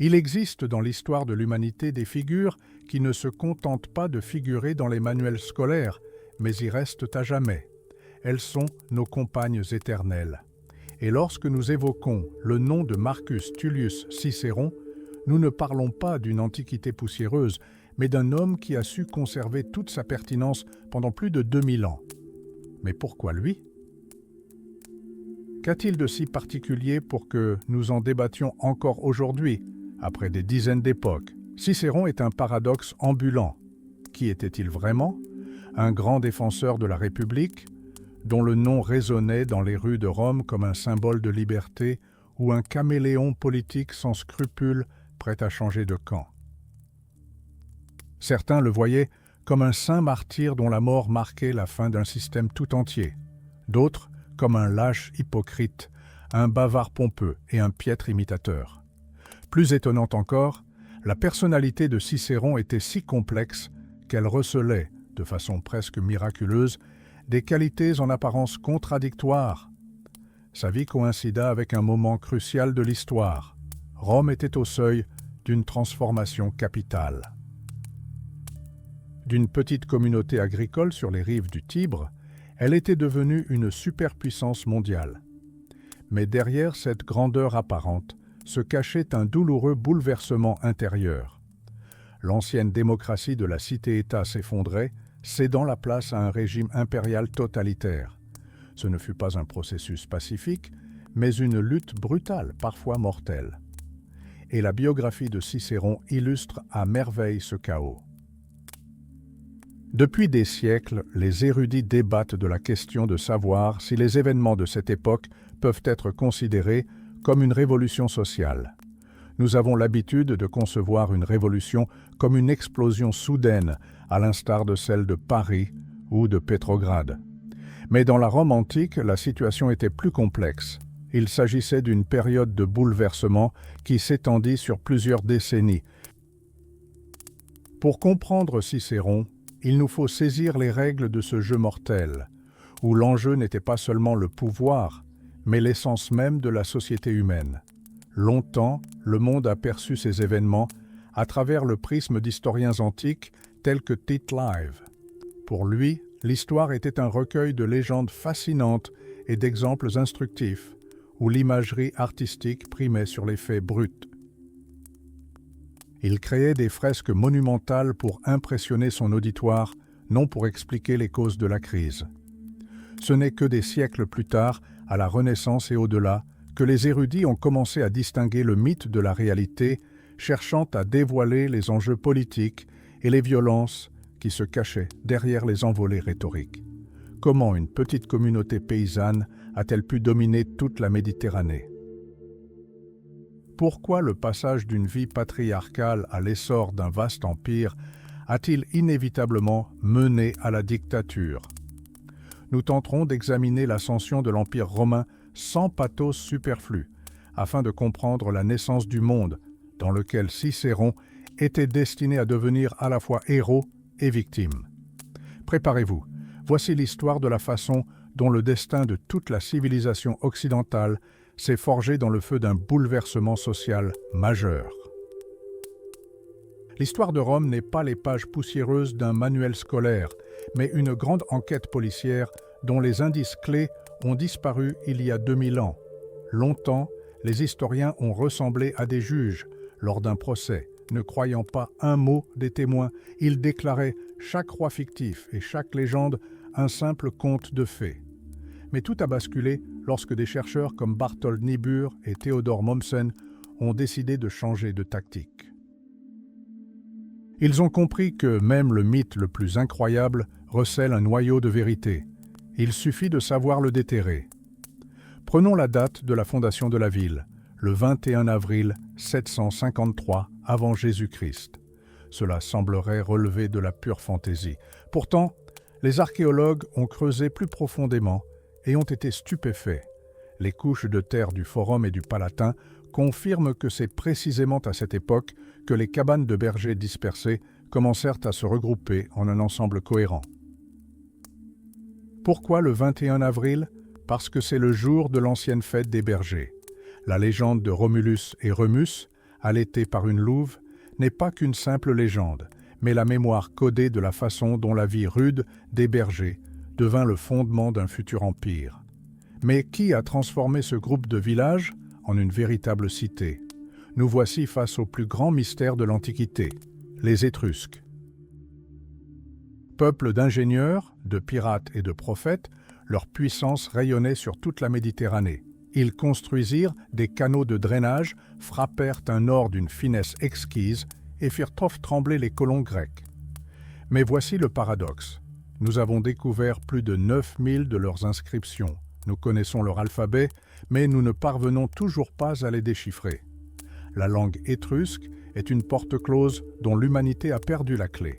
Il existe dans l'histoire de l'humanité des figures qui ne se contentent pas de figurer dans les manuels scolaires, mais y restent à jamais. Elles sont nos compagnes éternelles. Et lorsque nous évoquons le nom de Marcus Tullius Cicéron, nous ne parlons pas d'une antiquité poussiéreuse, mais d'un homme qui a su conserver toute sa pertinence pendant plus de 2000 ans. Mais pourquoi lui ? Qu'a-t-il de si particulier pour que nous en débattions encore aujourd'hui, après des dizaines d'époques ? Cicéron est un paradoxe ambulant. Qui était-il vraiment ? Un grand défenseur de la République, dont le nom résonnait dans les rues de Rome comme un symbole de liberté, ou un caméléon politique sans scrupules, prêt à changer de camp. Certains le voyaient comme un saint martyr dont la mort marquait la fin d'un système tout entier. D'autres comme un lâche hypocrite, un bavard pompeux et un piètre imitateur. Plus étonnant encore, la personnalité de Cicéron était si complexe qu'elle recelait, de façon presque miraculeuse, des qualités en apparence contradictoires. Sa vie coïncida avec un moment crucial de l'histoire. Rome était au seuil d'une transformation capitale. D'une petite communauté agricole sur les rives du Tibre, elle était devenue une superpuissance mondiale. Mais derrière cette grandeur apparente se cachait un douloureux bouleversement intérieur. L'ancienne démocratie de la cité-État s'effondrait, cédant la place à un régime impérial totalitaire. Ce ne fut pas un processus pacifique, mais une lutte brutale, parfois mortelle. Et la biographie de Cicéron illustre à merveille ce chaos. Depuis des siècles, les érudits débattent de la question de savoir si les événements de cette époque peuvent être considérés comme une révolution sociale. Nous avons l'habitude de concevoir une révolution comme une explosion soudaine, à l'instar de celle de Paris ou de Pétrograd. Mais dans la Rome antique, la situation était plus complexe. Il s'agissait d'une période de bouleversement qui s'étendit sur plusieurs décennies. Pour comprendre Cicéron, il nous faut saisir les règles de ce jeu mortel, où l'enjeu n'était pas seulement le pouvoir, mais l'essence même de la société humaine. Longtemps, le monde a perçu ces événements à travers le prisme d'historiens antiques tels que Tite Live. Pour lui, l'histoire était un recueil de légendes fascinantes et d'exemples instructifs, où l'imagerie artistique primait sur les faits bruts. Il créait des fresques monumentales pour impressionner son auditoire, non pour expliquer les causes de la crise. Ce n'est que des siècles plus tard, à la Renaissance et au-delà, que les érudits ont commencé à distinguer le mythe de la réalité, cherchant à dévoiler les enjeux politiques et les violences qui se cachaient derrière les envolées rhétoriques. Comment une petite communauté paysanne a-t-elle pu dominer toute la Méditerranée ? Pourquoi le passage d'une vie patriarcale à l'essor d'un vaste empire a-t-il inévitablement mené à la dictature ? Nous tenterons d'examiner l'ascension de l'Empire romain sans pathos superflu, afin de comprendre la naissance du monde dans lequel Cicéron était destiné à devenir à la fois héros et victime. Préparez-vous, voici l'histoire de la façon dont le destin de toute la civilisation occidentale s'est forgé dans le feu d'un bouleversement social majeur. L'histoire de Rome n'est pas les pages poussiéreuses d'un manuel scolaire, mais une grande enquête policière dont les indices clés ont disparu il y a 2000 ans. Longtemps, les historiens ont ressemblé à des juges lors d'un procès. Ne croyant pas un mot des témoins, ils déclaraient chaque roi fictif et chaque légende un simple conte de fées. Mais tout a basculé lorsque des chercheurs comme Barthold Niebuhr et Theodor Mommsen ont décidé de changer de tactique. Ils ont compris que même le mythe le plus incroyable recèle un noyau de vérité. Il suffit de savoir le déterrer. Prenons la date de la fondation de la ville, le 21 avril 753 avant Jésus-Christ. Cela semblerait relever de la pure fantaisie. Pourtant, les archéologues ont creusé plus profondément et ont été stupéfaits. Les couches de terre du Forum et du Palatin confirment que c'est précisément à cette époque que les cabanes de bergers dispersées commencèrent à se regrouper en un ensemble cohérent. Pourquoi le 21 avril ? Parce que c'est le jour de l'ancienne fête des bergers. La légende de Romulus et Remus allaité par une louve, n'est pas qu'une simple légende, mais la mémoire codée de la façon dont la vie rude des bergers devint le fondement d'un futur empire. Mais qui a transformé ce groupe de villages en une véritable cité? Nous voici face au plus grand mystère de l'Antiquité, les Étrusques. Peuple d'ingénieurs, de pirates et de prophètes, leur puissance rayonnait sur toute la Méditerranée. Ils construisirent des canaux de drainage, frappèrent un or d'une finesse exquise et firent trembler les colons grecs. Mais voici le paradoxe. Nous avons découvert plus de 9000 de leurs inscriptions. Nous connaissons leur alphabet, mais nous ne parvenons toujours pas à les déchiffrer. La langue étrusque est une porte close dont l'humanité a perdu la clé.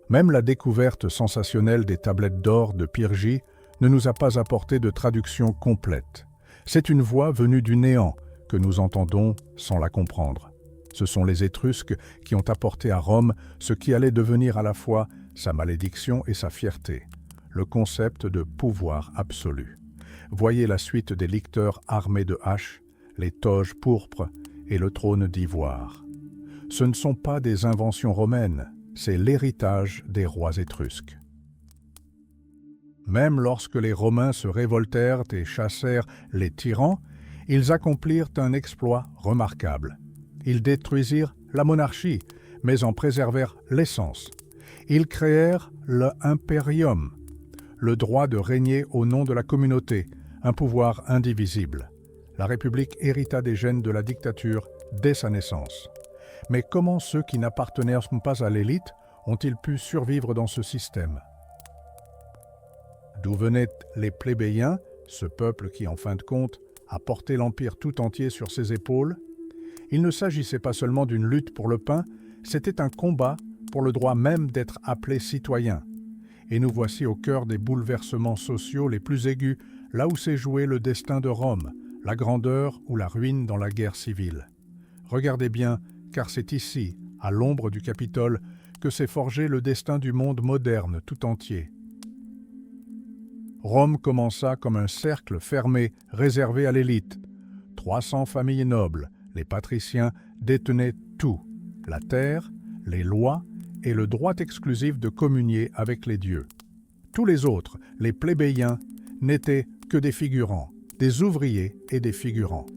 Même la découverte sensationnelle des tablettes d'or de Pyrgie ne nous a pas apporté de traduction complète. C'est une voix venue du néant que nous entendons sans la comprendre. Ce sont les Étrusques qui ont apporté à Rome ce qui allait devenir à la fois sa malédiction et sa fierté, le concept de pouvoir absolu. Voyez la suite des licteurs armés de haches, les toges pourpres et le trône d'ivoire. Ce ne sont pas des inventions romaines, c'est l'héritage des rois étrusques. Même lorsque les Romains se révoltèrent et chassèrent les tyrans, ils accomplirent un exploit remarquable. Ils détruisirent la monarchie, mais en préservèrent l'essence. Ils créèrent le imperium, le droit de régner au nom de la communauté, un pouvoir indivisible. La République hérita des gènes de la dictature dès sa naissance. Mais comment ceux qui n'appartenaient pas à l'élite ont-ils pu survivre dans ce système? D'où venaient les plébéiens, ce peuple qui, en fin de compte, a porté l'Empire tout entier sur ses épaules? Il ne s'agissait pas seulement d'une lutte pour le pain, c'était un combat pour le droit même d'être appelé citoyen. Et nous voici au cœur des bouleversements sociaux les plus aigus, là où s'est joué le destin de Rome, la grandeur ou la ruine dans la guerre civile. Regardez bien, car c'est ici, à l'ombre du Capitole, que s'est forgé le destin du monde moderne tout entier. Rome commença comme un cercle fermé, réservé à l'élite. 300 familles nobles, les patriciens, détenaient tout, la terre, les lois et le droit exclusif de communier avec les dieux. Tous les autres, les plébéiens, n'étaient que des figurants, des ouvriers et des figurants.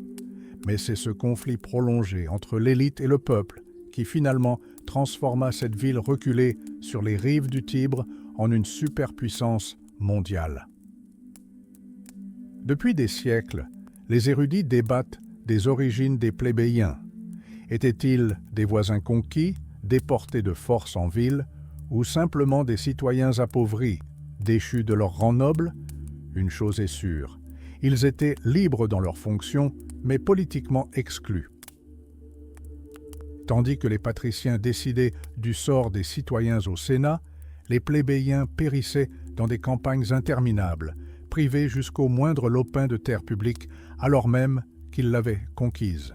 Mais c'est ce conflit prolongé entre l'élite et le peuple qui finalement transforma cette ville reculée sur les rives du Tibre en une superpuissance mondiale. Depuis des siècles, les érudits débattent des origines des plébéiens. Étaient-ils des voisins conquis, déportés de force en ville, ou simplement des citoyens appauvris, déchus de leur rang noble? Une chose est sûre, ils étaient libres dans leurs fonctions, mais politiquement exclus. Tandis que les patriciens décidaient du sort des citoyens au Sénat, les plébéiens périssaient dans des campagnes interminables, privés jusqu'au moindre lopin de terre publique, alors même qu'ils l'avaient conquise.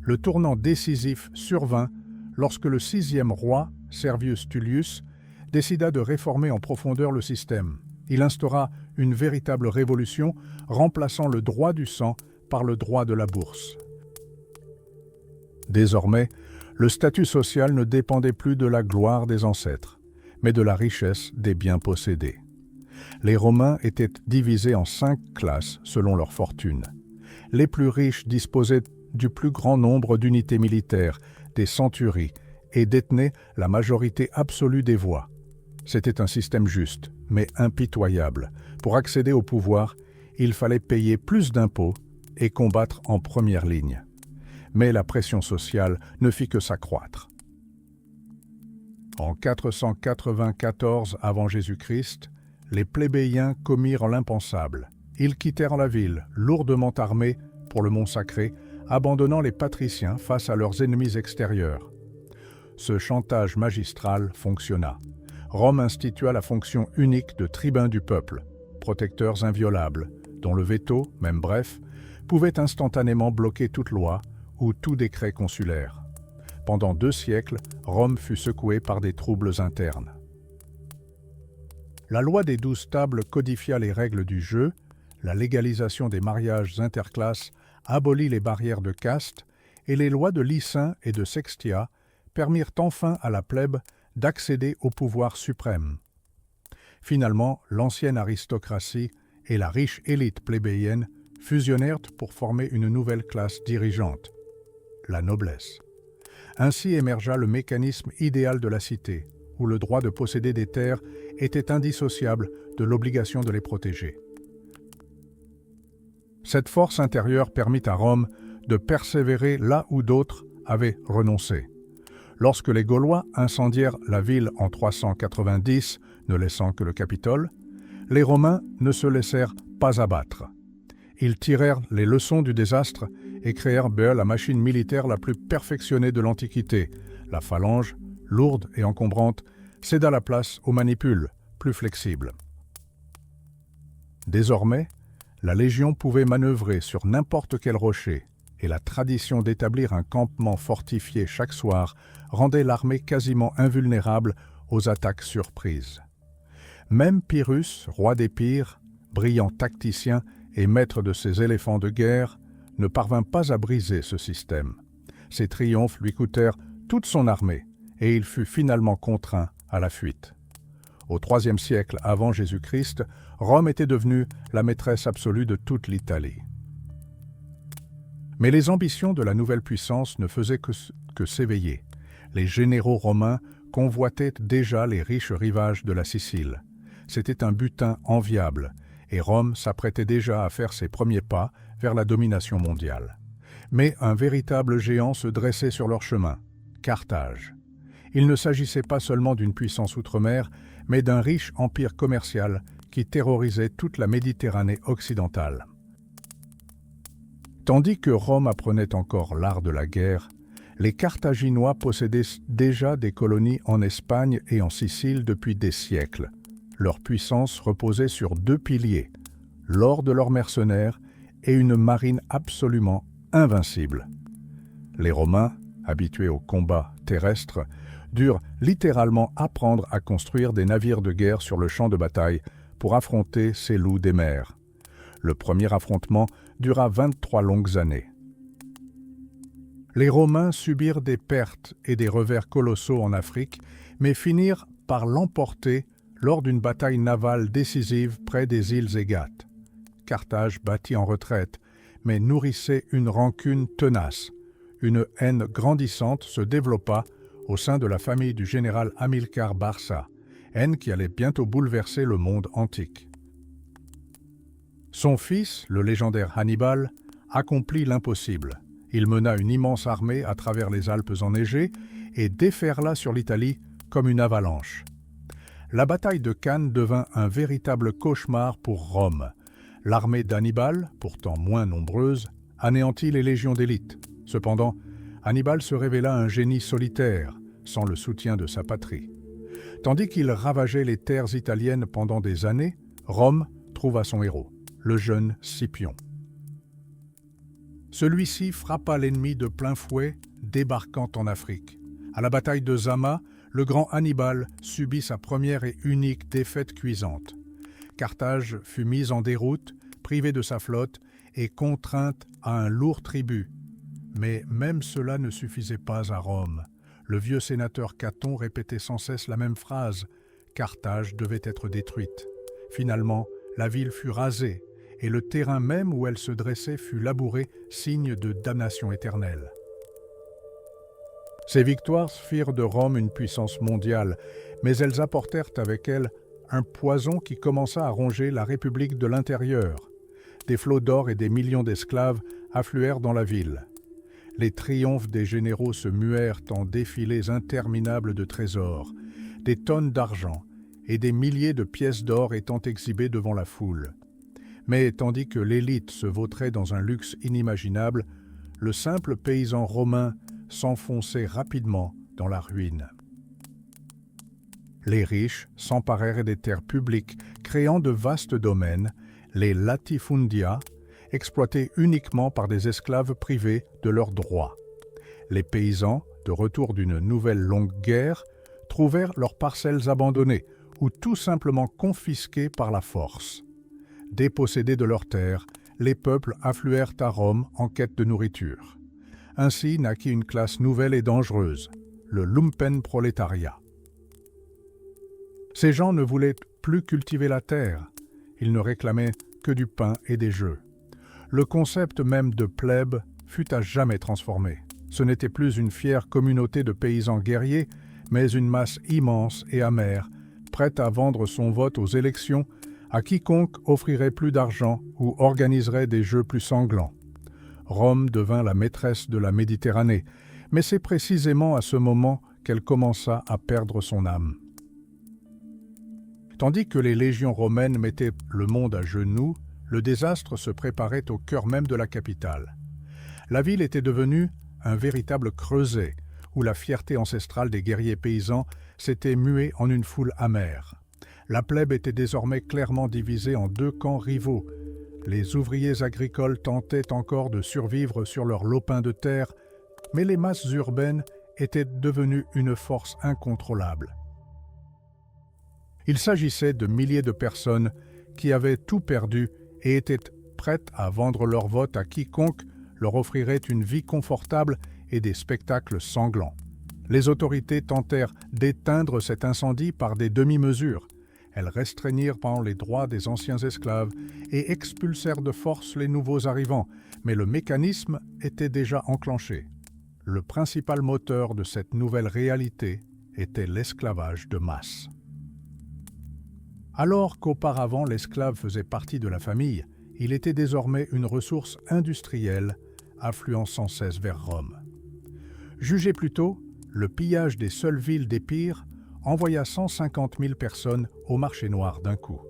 Le tournant décisif survint lorsque le 6e roi, Servius Tullius, décida de réformer en profondeur le système. Il instaura une véritable révolution, remplaçant le droit du sang par le droit de la bourse. Désormais, le statut social ne dépendait plus de la gloire des ancêtres, mais de la richesse des biens possédés. Les Romains étaient divisés en 5 classes selon leur fortune. Les plus riches disposaient du plus grand nombre d'unités militaires, des centuries, et détenaient la majorité absolue des voix. C'était un système juste, mais impitoyable. Pour accéder au pouvoir, il fallait payer plus d'impôts et combattre en première ligne. Mais la pression sociale ne fit que s'accroître. En 494 avant Jésus-Christ, les plébéiens commirent l'impensable. Ils quittèrent la ville, lourdement armés, pour le mont sacré, abandonnant les patriciens face à leurs ennemis extérieurs. Ce chantage magistral fonctionna. Rome institua la fonction unique de tribun du peuple, protecteurs inviolables, dont le veto, même bref, pouvait instantanément bloquer toute loi ou tout décret consulaire. Pendant 2 siècles, Rome fut secouée par des troubles internes. La loi des 12 tables codifia les règles du jeu, la légalisation des mariages interclasses abolit les barrières de caste et les lois de Licin et de Sextia permirent enfin à la plèbe d'accéder au pouvoir suprême. Finalement, l'ancienne aristocratie et la riche élite plébéienne fusionnèrent pour former une nouvelle classe dirigeante, la noblesse. Ainsi émergea le mécanisme idéal de la cité, où le droit de posséder des terres était indissociable de l'obligation de les protéger. Cette force intérieure permit à Rome de persévérer là où d'autres avaient renoncé. Lorsque les Gaulois incendièrent la ville en 390, ne laissant que le Capitole, les Romains ne se laissèrent pas abattre. Ils tirèrent les leçons du désastre et créèrent la machine militaire la plus perfectionnée de l'Antiquité. La phalange, lourde et encombrante, céda la place aux manipules, plus flexibles. Désormais, la Légion pouvait manœuvrer sur n'importe quel rocher, et la tradition d'établir un campement fortifié chaque soir rendait l'armée quasiment invulnérable aux attaques surprises. Même Pyrrhus, roi d'Épire, brillant tacticien et maître de ses éléphants de guerre, ne parvint pas à briser ce système. Ses triomphes lui coûtèrent toute son armée, et il fut finalement contraint à la fuite. Au IIIe siècle avant Jésus-Christ, Rome était devenue la maîtresse absolue de toute l'Italie. Mais les ambitions de la nouvelle puissance ne faisaient que s'éveiller. Les généraux romains convoitaient déjà les riches rivages de la Sicile. C'était un butin enviable, et Rome s'apprêtait déjà à faire ses premiers pas vers la domination mondiale. Mais un véritable géant se dressait sur leur chemin, Carthage. Il ne s'agissait pas seulement d'une puissance outre-mer, mais d'un riche empire commercial qui terrorisait toute la Méditerranée occidentale. Tandis que Rome apprenait encore l'art de la guerre, les Carthaginois possédaient déjà des colonies en Espagne et en Sicile depuis des siècles. Leur puissance reposait sur deux piliers, l'or de leurs mercenaires et une marine absolument invincible. Les Romains, habitués aux combats terrestres, durent littéralement apprendre à construire des navires de guerre sur le champ de bataille pour affronter ces loups des mers. Le premier affrontement dura 23 longues années. Les Romains subirent des pertes et des revers colossaux en Afrique, mais finirent par l'emporter lors d'une bataille navale décisive près des îles Égates. Carthage battit en retraite, mais nourrissait une rancune tenace. Une haine grandissante se développa au sein de la famille du général Hamilcar Barca, haine qui allait bientôt bouleverser le monde antique. Son fils, le légendaire Hannibal, accomplit l'impossible. Il mena une immense armée à travers les Alpes enneigées et déferla sur l'Italie comme une avalanche. La bataille de Cannes devint un véritable cauchemar pour Rome. L'armée d'Hannibal, pourtant moins nombreuse, anéantit les légions d'élite. Cependant, Hannibal se révéla un génie solitaire, sans le soutien de sa patrie. Tandis qu'il ravageait les terres italiennes pendant des années, Rome trouva son héros, le jeune Scipion. Celui-ci frappa l'ennemi de plein fouet, débarquant en Afrique. À la bataille de Zama, le grand Hannibal subit sa première et unique défaite cuisante. Carthage fut mise en déroute, privée de sa flotte et contrainte à un lourd tribut. Mais même cela ne suffisait pas à Rome. Le vieux sénateur Caton répétait sans cesse la même phrase « Carthage devait être détruite ». Finalement, la ville fut rasée et le terrain même où elle se dressait fut labouré, signe de damnation éternelle. Ces victoires firent de Rome une puissance mondiale, mais elles apportèrent avec elles un poison qui commença à ronger la République de l'intérieur. Des flots d'or et des millions d'esclaves affluèrent dans la ville. Les triomphes des généraux se muèrent en défilés interminables de trésors, des tonnes d'argent et des milliers de pièces d'or étant exhibées devant la foule. Mais tandis que l'élite se vautrait dans un luxe inimaginable, le simple paysan romain s'enfonçait rapidement dans la ruine. Les riches s'emparèrent des terres publiques, créant de vastes domaines, les latifundia, exploités uniquement par des esclaves privés de leurs droits. Les paysans, de retour d'une nouvelle longue guerre, trouvèrent leurs parcelles abandonnées ou tout simplement confisquées par la force. Dépossédés de leurs terres, les peuples affluèrent à Rome en quête de nourriture. Ainsi naquit une classe nouvelle et dangereuse, le lumpenprolétariat. Ces gens ne voulaient plus cultiver la terre, ils ne réclamaient que du pain et des jeux. Le concept même de plèbe fut à jamais transformé. Ce n'était plus une fière communauté de paysans guerriers, mais une masse immense et amère, prête à vendre son vote aux élections à quiconque offrirait plus d'argent ou organiserait des jeux plus sanglants. Rome devint la maîtresse de la Méditerranée, mais c'est précisément à ce moment qu'elle commença à perdre son âme. Tandis que les légions romaines mettaient le monde à genoux, le désastre se préparait au cœur même de la capitale. La ville était devenue un véritable creuset, où la fierté ancestrale des guerriers paysans s'était muée en une foule amère. La plèbe était désormais clairement divisée en deux camps rivaux. Les ouvriers agricoles tentaient encore de survivre sur leurs lopins de terre, mais les masses urbaines étaient devenues une force incontrôlable. Il s'agissait de milliers de personnes qui avaient tout perdu et étaient prêtes à vendre leur vote à quiconque leur offrirait une vie confortable et des spectacles sanglants. Les autorités tentèrent d'éteindre cet incendie par des demi-mesures. Elles restreignirent les droits des anciens esclaves et expulsèrent de force les nouveaux arrivants, mais le mécanisme était déjà enclenché. Le principal moteur de cette nouvelle réalité était l'esclavage de masse. Alors qu'auparavant l'esclave faisait partie de la famille, il était désormais une ressource industrielle, affluant sans cesse vers Rome. Jugez plutôt, le pillage des seules villes d'Épire envoya 150 000 personnes au marché noir d'un coup.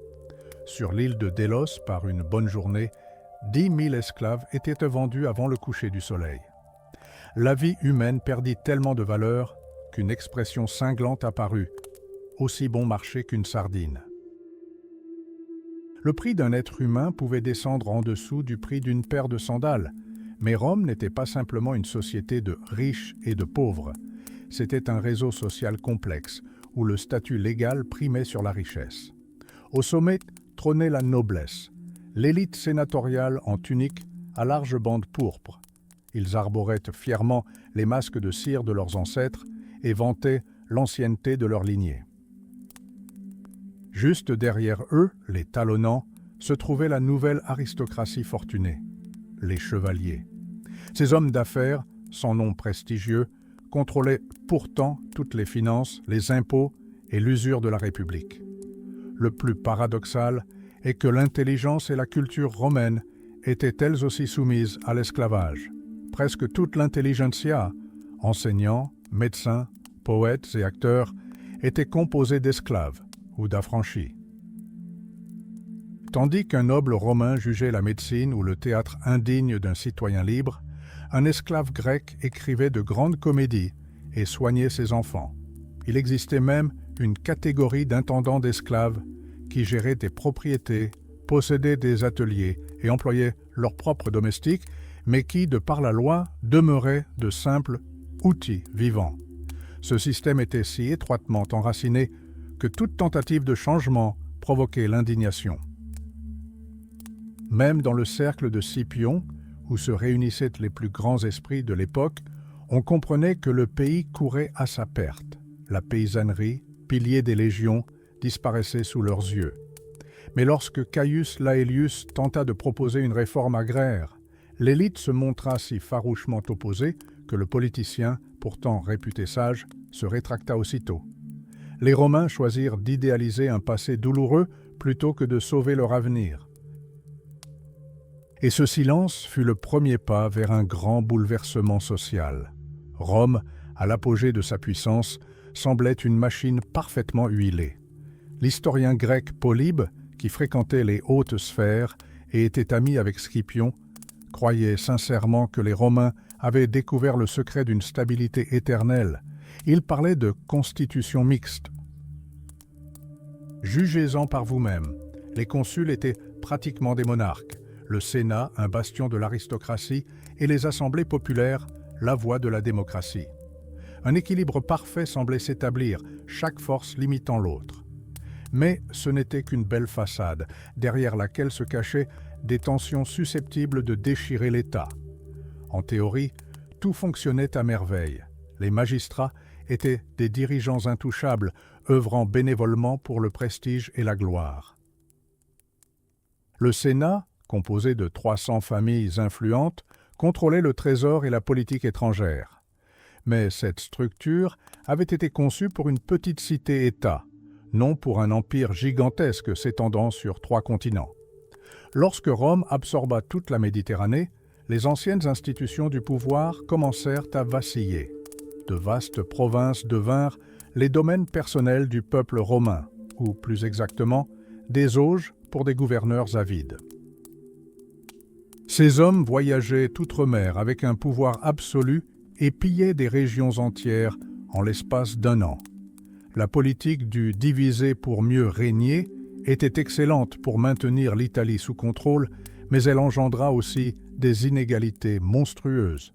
Sur l'île de Délos, par une bonne journée, 10 000 esclaves étaient vendus avant le coucher du soleil. La vie humaine perdit tellement de valeur qu'une expression cinglante apparut, aussi bon marché qu'une sardine. Le prix d'un être humain pouvait descendre en dessous du prix d'une paire de sandales, mais Rome n'était pas simplement une société de riches et de pauvres. C'était un réseau social complexe, où le statut légal primait sur la richesse. Au sommet trônait la noblesse, l'élite sénatoriale en tunique à larges bandes pourpres. Ils arboraient fièrement les masques de cire de leurs ancêtres et vantaient l'ancienneté de leur lignée. Juste derrière eux, les talonnants, se trouvait la nouvelle aristocratie fortunée, les chevaliers. Ces hommes d'affaires, sans nom prestigieux, contrôlaient pourtant toutes les finances, les impôts et l'usure de la République. Le plus paradoxal est que l'intelligence et la culture romaine étaient elles aussi soumises à l'esclavage. Presque toute l'intelligentsia, enseignants, médecins, poètes et acteurs, était composée d'esclaves ou d'affranchis. Tandis qu'un noble romain jugeait la médecine ou le théâtre indigne d'un citoyen libre, un esclave grec écrivait de grandes comédies et soignait ses enfants. Il existait même une catégorie d'intendants d'esclaves qui géraient des propriétés, possédaient des ateliers et employaient leurs propres domestiques, mais qui, de par la loi, demeuraient de simples outils vivants. Ce système était si étroitement enraciné que toute tentative de changement provoquait l'indignation. Même dans le cercle de Scipion, où se réunissaient les plus grands esprits de l'époque, on comprenait que le pays courait à sa perte. La paysannerie, pilier des légions, disparaissait sous leurs yeux. Mais lorsque Caius Laelius tenta de proposer une réforme agraire, l'élite se montra si farouchement opposée que le politicien, pourtant réputé sage, se rétracta aussitôt. Les Romains choisirent d'idéaliser un passé douloureux plutôt que de sauver leur avenir. Et ce silence fut le premier pas vers un grand bouleversement social. Rome, à l'apogée de sa puissance, semblait une machine parfaitement huilée. L'historien grec Polybe, qui fréquentait les hautes sphères et était ami avec Scipion, croyait sincèrement que les Romains avaient découvert le secret d'une stabilité éternelle. Il parlait de constitution mixte. Jugez-en par vous-même. Les consuls étaient pratiquement des monarques, le Sénat, un bastion de l'aristocratie, et les assemblées populaires, la voie de la démocratie. Un équilibre parfait semblait s'établir, chaque force limitant l'autre. Mais ce n'était qu'une belle façade, derrière laquelle se cachaient des tensions susceptibles de déchirer l'État. En théorie, Tout fonctionnait à merveille. Les magistrats étaient des dirigeants intouchables, œuvrant bénévolement pour le prestige et la gloire. Le Sénat, composé de 300 familles influentes, contrôlait le trésor et la politique étrangère. Mais cette structure avait été conçue pour une petite cité-État, non pour un empire gigantesque s'étendant sur 3 continents. Lorsque Rome absorba toute la Méditerranée, les anciennes institutions du pouvoir commencèrent à vaciller. De vastes provinces devinrent les domaines personnels du peuple romain, ou plus exactement, des auges pour des gouverneurs avides. Ces hommes voyageaient outre-mer avec un pouvoir absolu et pillaient des régions entières en l'espace d'1 an. La politique du « diviser pour mieux régner » était excellente pour maintenir l'Italie sous contrôle, mais elle engendra aussi des inégalités monstrueuses.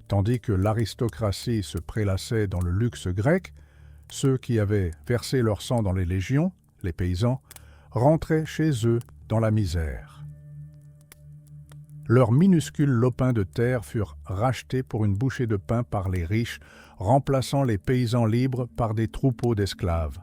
Tandis que l'aristocratie se prélassait dans le luxe grec, ceux qui avaient versé leur sang dans les légions, les paysans, rentraient chez eux dans la misère. Leurs minuscules lopins de terre furent rachetés pour une bouchée de pain par les riches, remplaçant les paysans libres par des troupeaux d'esclaves.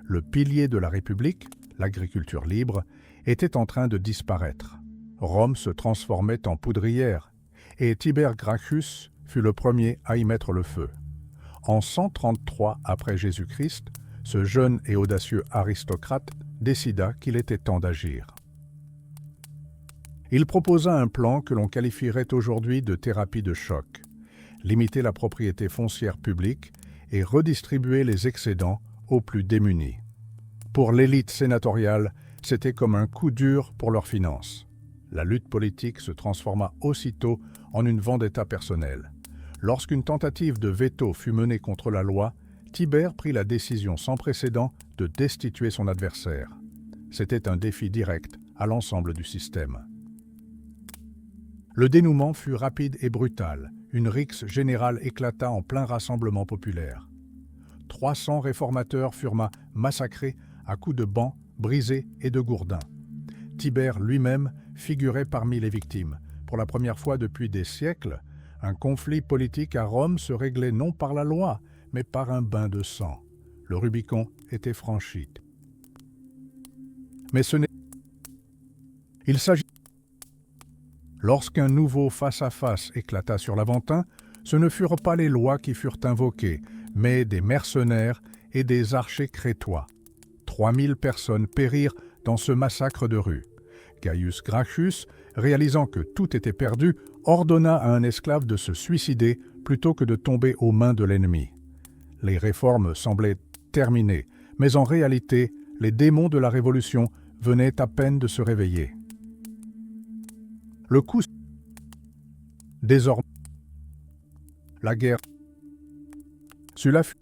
Le pilier de la République, l'agriculture libre, était en train de disparaître. Rome se transformait en poudrière, et Tibère Gracchus fut le premier à y mettre le feu. En 133 après Jésus-Christ, ce jeune et audacieux aristocrate décida qu'il était temps d'agir. Il proposa un plan que l'on qualifierait aujourd'hui de thérapie de choc, limiter la propriété foncière publique et redistribuer les excédents aux plus démunis. Pour l'élite sénatoriale, c'était comme un coup dur pour leurs finances. La lutte politique se transforma aussitôt en une vendetta personnelle. Lorsqu'une tentative de veto fut menée contre la loi, Tibère prit la décision sans précédent de destituer son adversaire. C'était un défi direct à l'ensemble du système. Le dénouement fut rapide et brutal. Une rixe générale éclata en plein rassemblement populaire. 300 réformateurs furent massacrés à coups de bancs brisés et de gourdins. Tibère lui-même figurait parmi les victimes. Pour la première fois depuis des siècles, un conflit politique à Rome se réglait non par la loi, mais par un bain de sang. Le Rubicon était franchi. Mais ce n'est... Il s'agit... Lorsqu'un nouveau face-à-face éclata sur l'Aventin, ce ne furent pas les lois qui furent invoquées, mais des mercenaires et des archers crétois. 3000 personnes périrent dans ce massacre de rue. Gaius Gracchus, réalisant que tout était perdu, ordonna à un esclave de se suicider plutôt que de tomber aux mains de l'ennemi. Les réformes semblaient terminées, mais en réalité, les démons de la Révolution venaient à peine de se réveiller. Le coup... Désormais, la guerre... Sulla fut...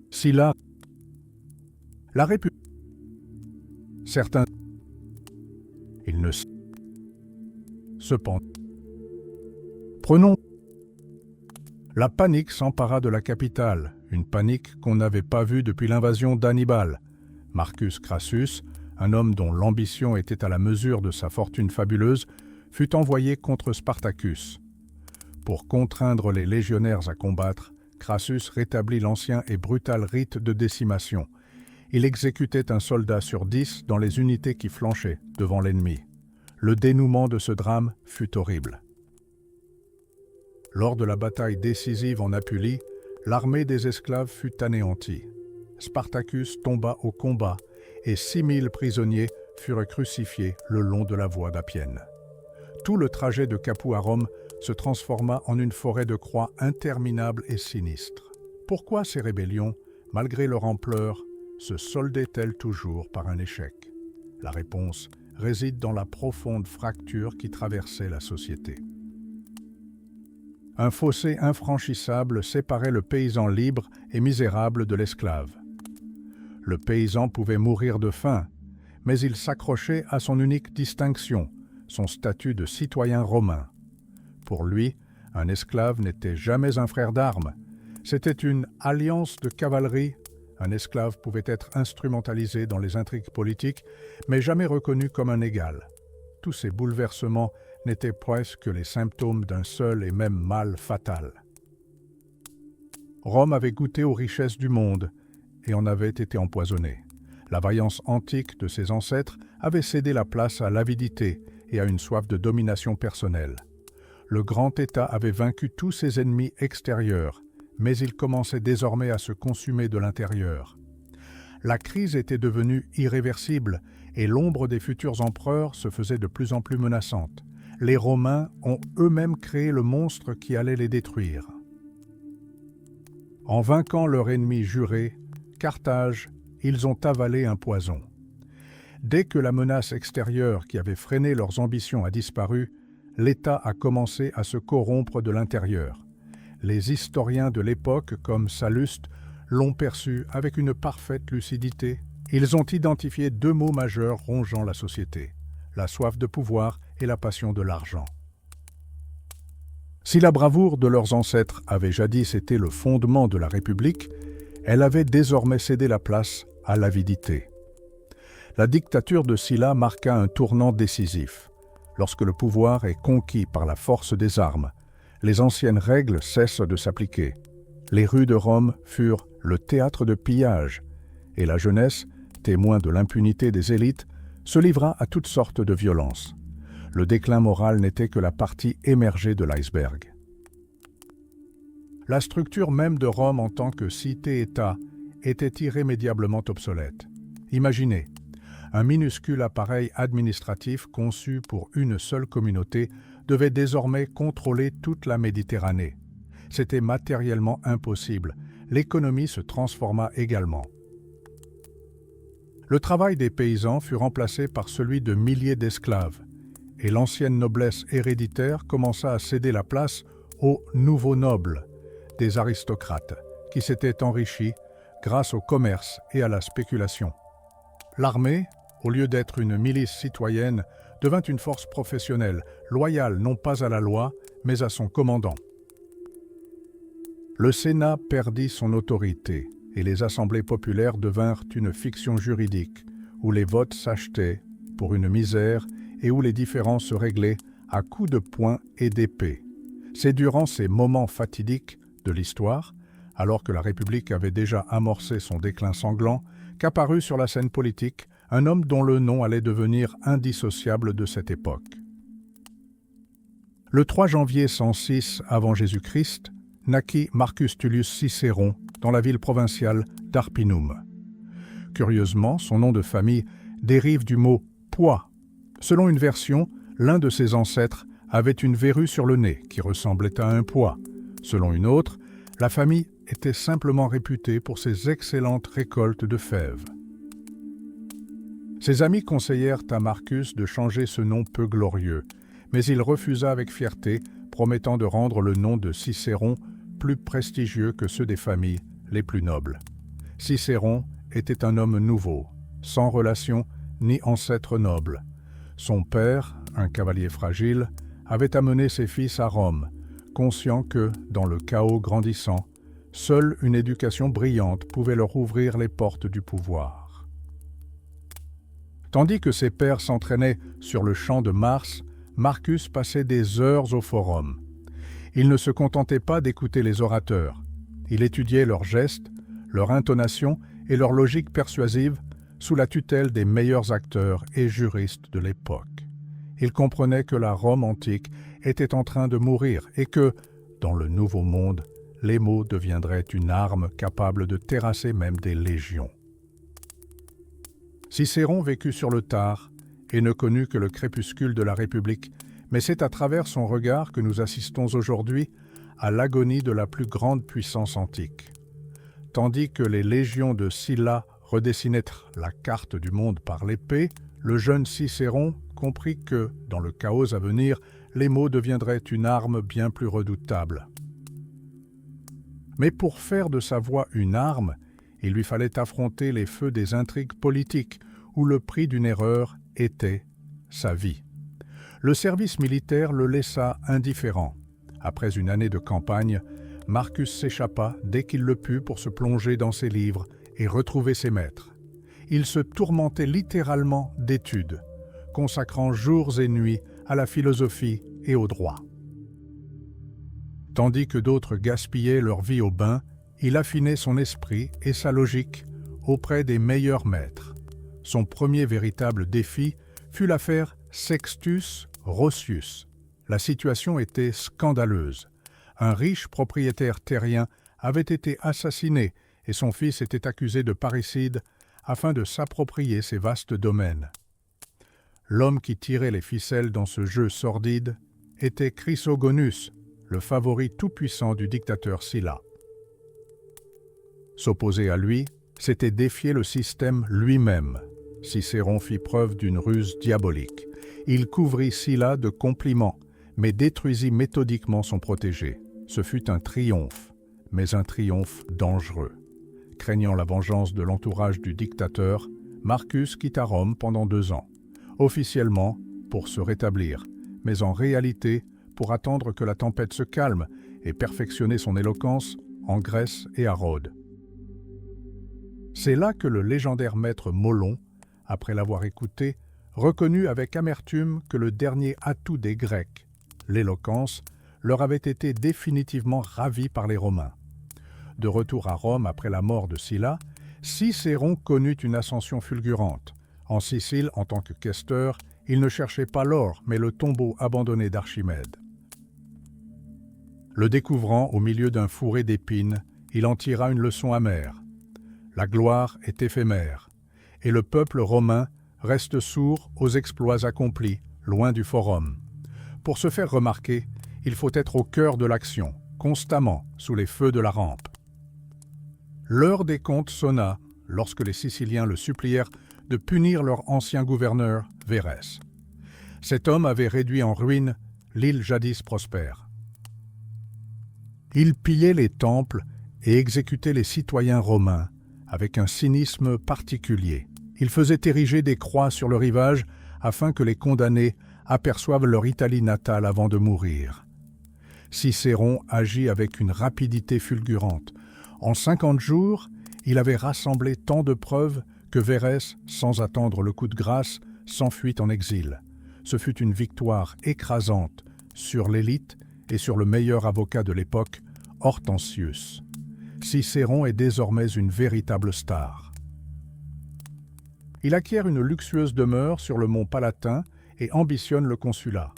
Sylla... La République... Certains... Il ne... Cependant... Prenons... La panique s'empara de la capitale, une panique qu'on n'avait pas vue depuis l'invasion d'Hannibal. Marcus Crassus, un homme dont l'ambition était à la mesure de sa fortune fabuleuse, fut envoyé contre Spartacus. Pour contraindre les légionnaires à combattre, Crassus rétablit l'ancien et brutal rite de décimation. Il exécutait un soldat sur 10 dans les unités qui flanchaient devant l'ennemi. Le dénouement de ce drame fut horrible. Lors de la bataille décisive en Apulie, l'armée des esclaves fut anéantie. Spartacus tomba au combat et 6000 prisonniers furent crucifiés le long de la voie d'Appienne. Tout le trajet de Capoue à Rome se transforma en une forêt de croix interminable et sinistre. Pourquoi ces rébellions, malgré leur ampleur, se soldaient-elles toujours par un échec? La réponse réside dans la profonde fracture qui traversait la société. Un fossé infranchissable séparait le paysan libre et misérable de l'esclave. Le paysan pouvait mourir de faim, mais il s'accrochait à son unique distinction, son statut de citoyen romain. Pour lui, un esclave n'était jamais un frère d'armes, c'était une alliance de cavalerie. Un esclave pouvait être instrumentalisé dans les intrigues politiques, mais jamais reconnu comme un égal. Tous ces bouleversements n'étaient presque que les symptômes d'un seul et même mal fatal. Rome avait goûté aux richesses du monde et en avait été empoisonnée. La vaillance antique de ses ancêtres avait cédé la place à l'avidité et à une soif de domination personnelle. Le grand État avait vaincu tous ses ennemis extérieurs, mais il commençait désormais à se consumer de l'intérieur. La crise était devenue irréversible et l'ombre des futurs empereurs se faisait de plus en plus menaçante. Les Romains ont eux-mêmes créé le monstre qui allait les détruire. En vainquant leur ennemi juré, Carthage, ils ont avalé un poison. Dès que la menace extérieure qui avait freiné leurs ambitions a disparu, l'État a commencé à se corrompre de l'intérieur. Les historiens de l'époque, comme Salluste, l'ont perçu avec une parfaite lucidité. Ils ont identifié deux mots majeurs rongeant la société, la soif de pouvoir et la passion de l'argent. Si la bravoure de leurs ancêtres avait jadis été le fondement de la République, elle avait désormais cédé la place à l'avidité. La dictature de Sylla marqua un tournant décisif. Lorsque le pouvoir est conquis par la force des armes, les anciennes règles cessent de s'appliquer. Les rues de Rome furent le théâtre de pillages, et la jeunesse, témoin de l'impunité des élites, se livra à toutes sortes de violences. Le déclin moral n'était que la partie émergée de l'iceberg. La structure même de Rome en tant que cité-État était irrémédiablement obsolète. Imaginez, un minuscule appareil administratif conçu pour une seule communauté devait désormais contrôler toute la Méditerranée. C'était matériellement impossible. L'économie se transforma également. Le travail des paysans fut remplacé par celui de milliers d'esclaves, et l'ancienne noblesse héréditaire commença à céder la place aux nouveaux nobles, des aristocrates, qui s'étaient enrichis grâce au commerce et à la spéculation. L'armée, au lieu d'être une milice citoyenne, devint une force professionnelle, loyale non pas à la loi, mais à son commandant. Le Sénat perdit son autorité et les assemblées populaires devinrent une fiction juridique où les votes s'achetaient pour une misère et où les différends se réglaient à coups de poing et d'épée. C'est durant ces moments fatidiques de l'histoire, alors que la République avait déjà amorcé son déclin sanglant, qu'apparut sur la scène politique un homme dont le nom allait devenir indissociable de cette époque. Le 3 janvier 106 avant Jésus-Christ, naquit Marcus Tullius Cicéron dans la ville provinciale d'Arpinum. Curieusement, son nom de famille dérive du mot « pois ». Selon une version, l'un de ses ancêtres avait une verrue sur le nez qui ressemblait à un pois. Selon une autre, la famille était simplement réputée pour ses excellentes récoltes de fèves. Ses amis conseillèrent à Marcus de changer ce nom peu glorieux, mais il refusa avec fierté, promettant de rendre le nom de Cicéron plus prestigieux que ceux des familles les plus nobles. Cicéron était un homme nouveau, sans relation ni ancêtre noble. Son père, un cavalier fragile, avait amené ses fils à Rome, conscient que, dans le chaos grandissant, seule une éducation brillante pouvait leur ouvrir les portes du pouvoir. Tandis que ses pairs s'entraînaient sur le champ de Mars, Marcus passait des heures au forum. Il ne se contentait pas d'écouter les orateurs. Il étudiait leurs gestes, leur intonation et leur logique persuasive sous la tutelle des meilleurs acteurs et juristes de l'époque. Il comprenait que la Rome antique était en train de mourir et que, dans le Nouveau Monde, les mots deviendraient une arme capable de terrasser même des légions. Cicéron vécut sur le tard et ne connut que le crépuscule de la République, mais c'est à travers son regard que nous assistons aujourd'hui à l'agonie de la plus grande puissance antique. Tandis que les légions de Sylla redessinaient la carte du monde par l'épée, le jeune Cicéron comprit que, dans le chaos à venir, les mots deviendraient une arme bien plus redoutable. Mais pour faire de sa voix une arme, il lui fallait affronter les feux des intrigues politiques, où le prix d'une erreur était sa vie. Le service militaire le laissa indifférent. Après une année de campagne, Marcus s'échappa dès qu'il le put pour se plonger dans ses livres et retrouver ses maîtres. Il se tourmentait littéralement d'études, consacrant jours et nuits à la philosophie et au droit. Tandis que d'autres gaspillaient leur vie au bain, il affinait son esprit et sa logique auprès des meilleurs maîtres. Son premier véritable défi fut l'affaire Sextus Roscius. La situation était scandaleuse. Un riche propriétaire terrien avait été assassiné et son fils était accusé de parricide afin de s'approprier ses vastes domaines. L'homme qui tirait les ficelles dans ce jeu sordide était Chrysogonus, le favori tout-puissant du dictateur Sylla. S'opposer à lui, c'était défier le système lui-même. Cicéron fit preuve d'une ruse diabolique. Il couvrit Sylla de compliments, mais détruisit méthodiquement son protégé. Ce fut un triomphe, mais un triomphe dangereux. Craignant la vengeance de l'entourage du dictateur, Marcus quitta Rome pendant 2 ans, officiellement pour se rétablir, mais en réalité pour attendre que la tempête se calme et perfectionner son éloquence en Grèce et à Rhodes. C'est là que le légendaire maître Molon, après l'avoir écouté, reconnut avec amertume que le dernier atout des Grecs, l'éloquence, leur avait été définitivement ravi par les Romains. De retour à Rome après la mort de Sylla, Cicéron connut une ascension fulgurante. En Sicile, en tant que questeur, il ne cherchait pas l'or, mais le tombeau abandonné d'Archimède. Le découvrant au milieu d'un fourré d'épines, il en tira une leçon amère. La gloire est éphémère, et le peuple romain reste sourd aux exploits accomplis, loin du forum. Pour se faire remarquer, il faut être au cœur de l'action, constamment sous les feux de la rampe. L'heure des comptes sonna lorsque les Siciliens le supplièrent de punir leur ancien gouverneur, Vérès. Cet homme avait réduit en ruine l'île jadis prospère. Il pillait les temples et exécutait les citoyens romains avec un cynisme particulier. Il faisait ériger des croix sur le rivage afin que les condamnés aperçoivent leur Italie natale avant de mourir. Cicéron agit avec une rapidité fulgurante. En 50 jours, il avait rassemblé tant de preuves que Vérès, sans attendre le coup de grâce, s'enfuit en exil. Ce fut une victoire écrasante sur l'élite et sur le meilleur avocat de l'époque, Hortensius. Cicéron est désormais une véritable star. Il acquiert une luxueuse demeure sur le mont Palatin et ambitionne le consulat.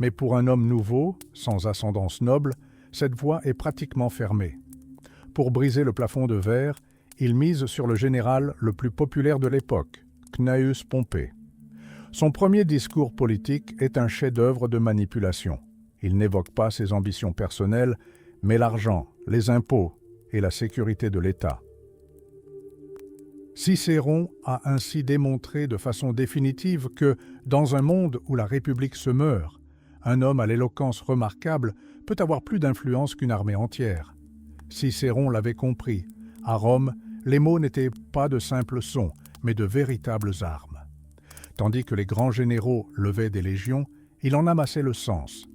Mais pour un homme nouveau, sans ascendance noble, cette voie est pratiquement fermée. Pour briser le plafond de verre, il mise sur le général le plus populaire de l'époque, Cnaeus Pompée. Son premier discours politique est un chef-d'œuvre de manipulation. Il n'évoque pas ses ambitions personnelles, mais l'argent, les impôts et la sécurité de l'État. Cicéron a ainsi démontré de façon définitive que, dans un monde où la République se meurt, un homme à l'éloquence remarquable peut avoir plus d'influence qu'une armée entière. Cicéron l'avait compris. À Rome, les mots n'étaient pas de simples sons, mais de véritables armes. Tandis que les grands généraux levaient des légions, il en amassait le sens.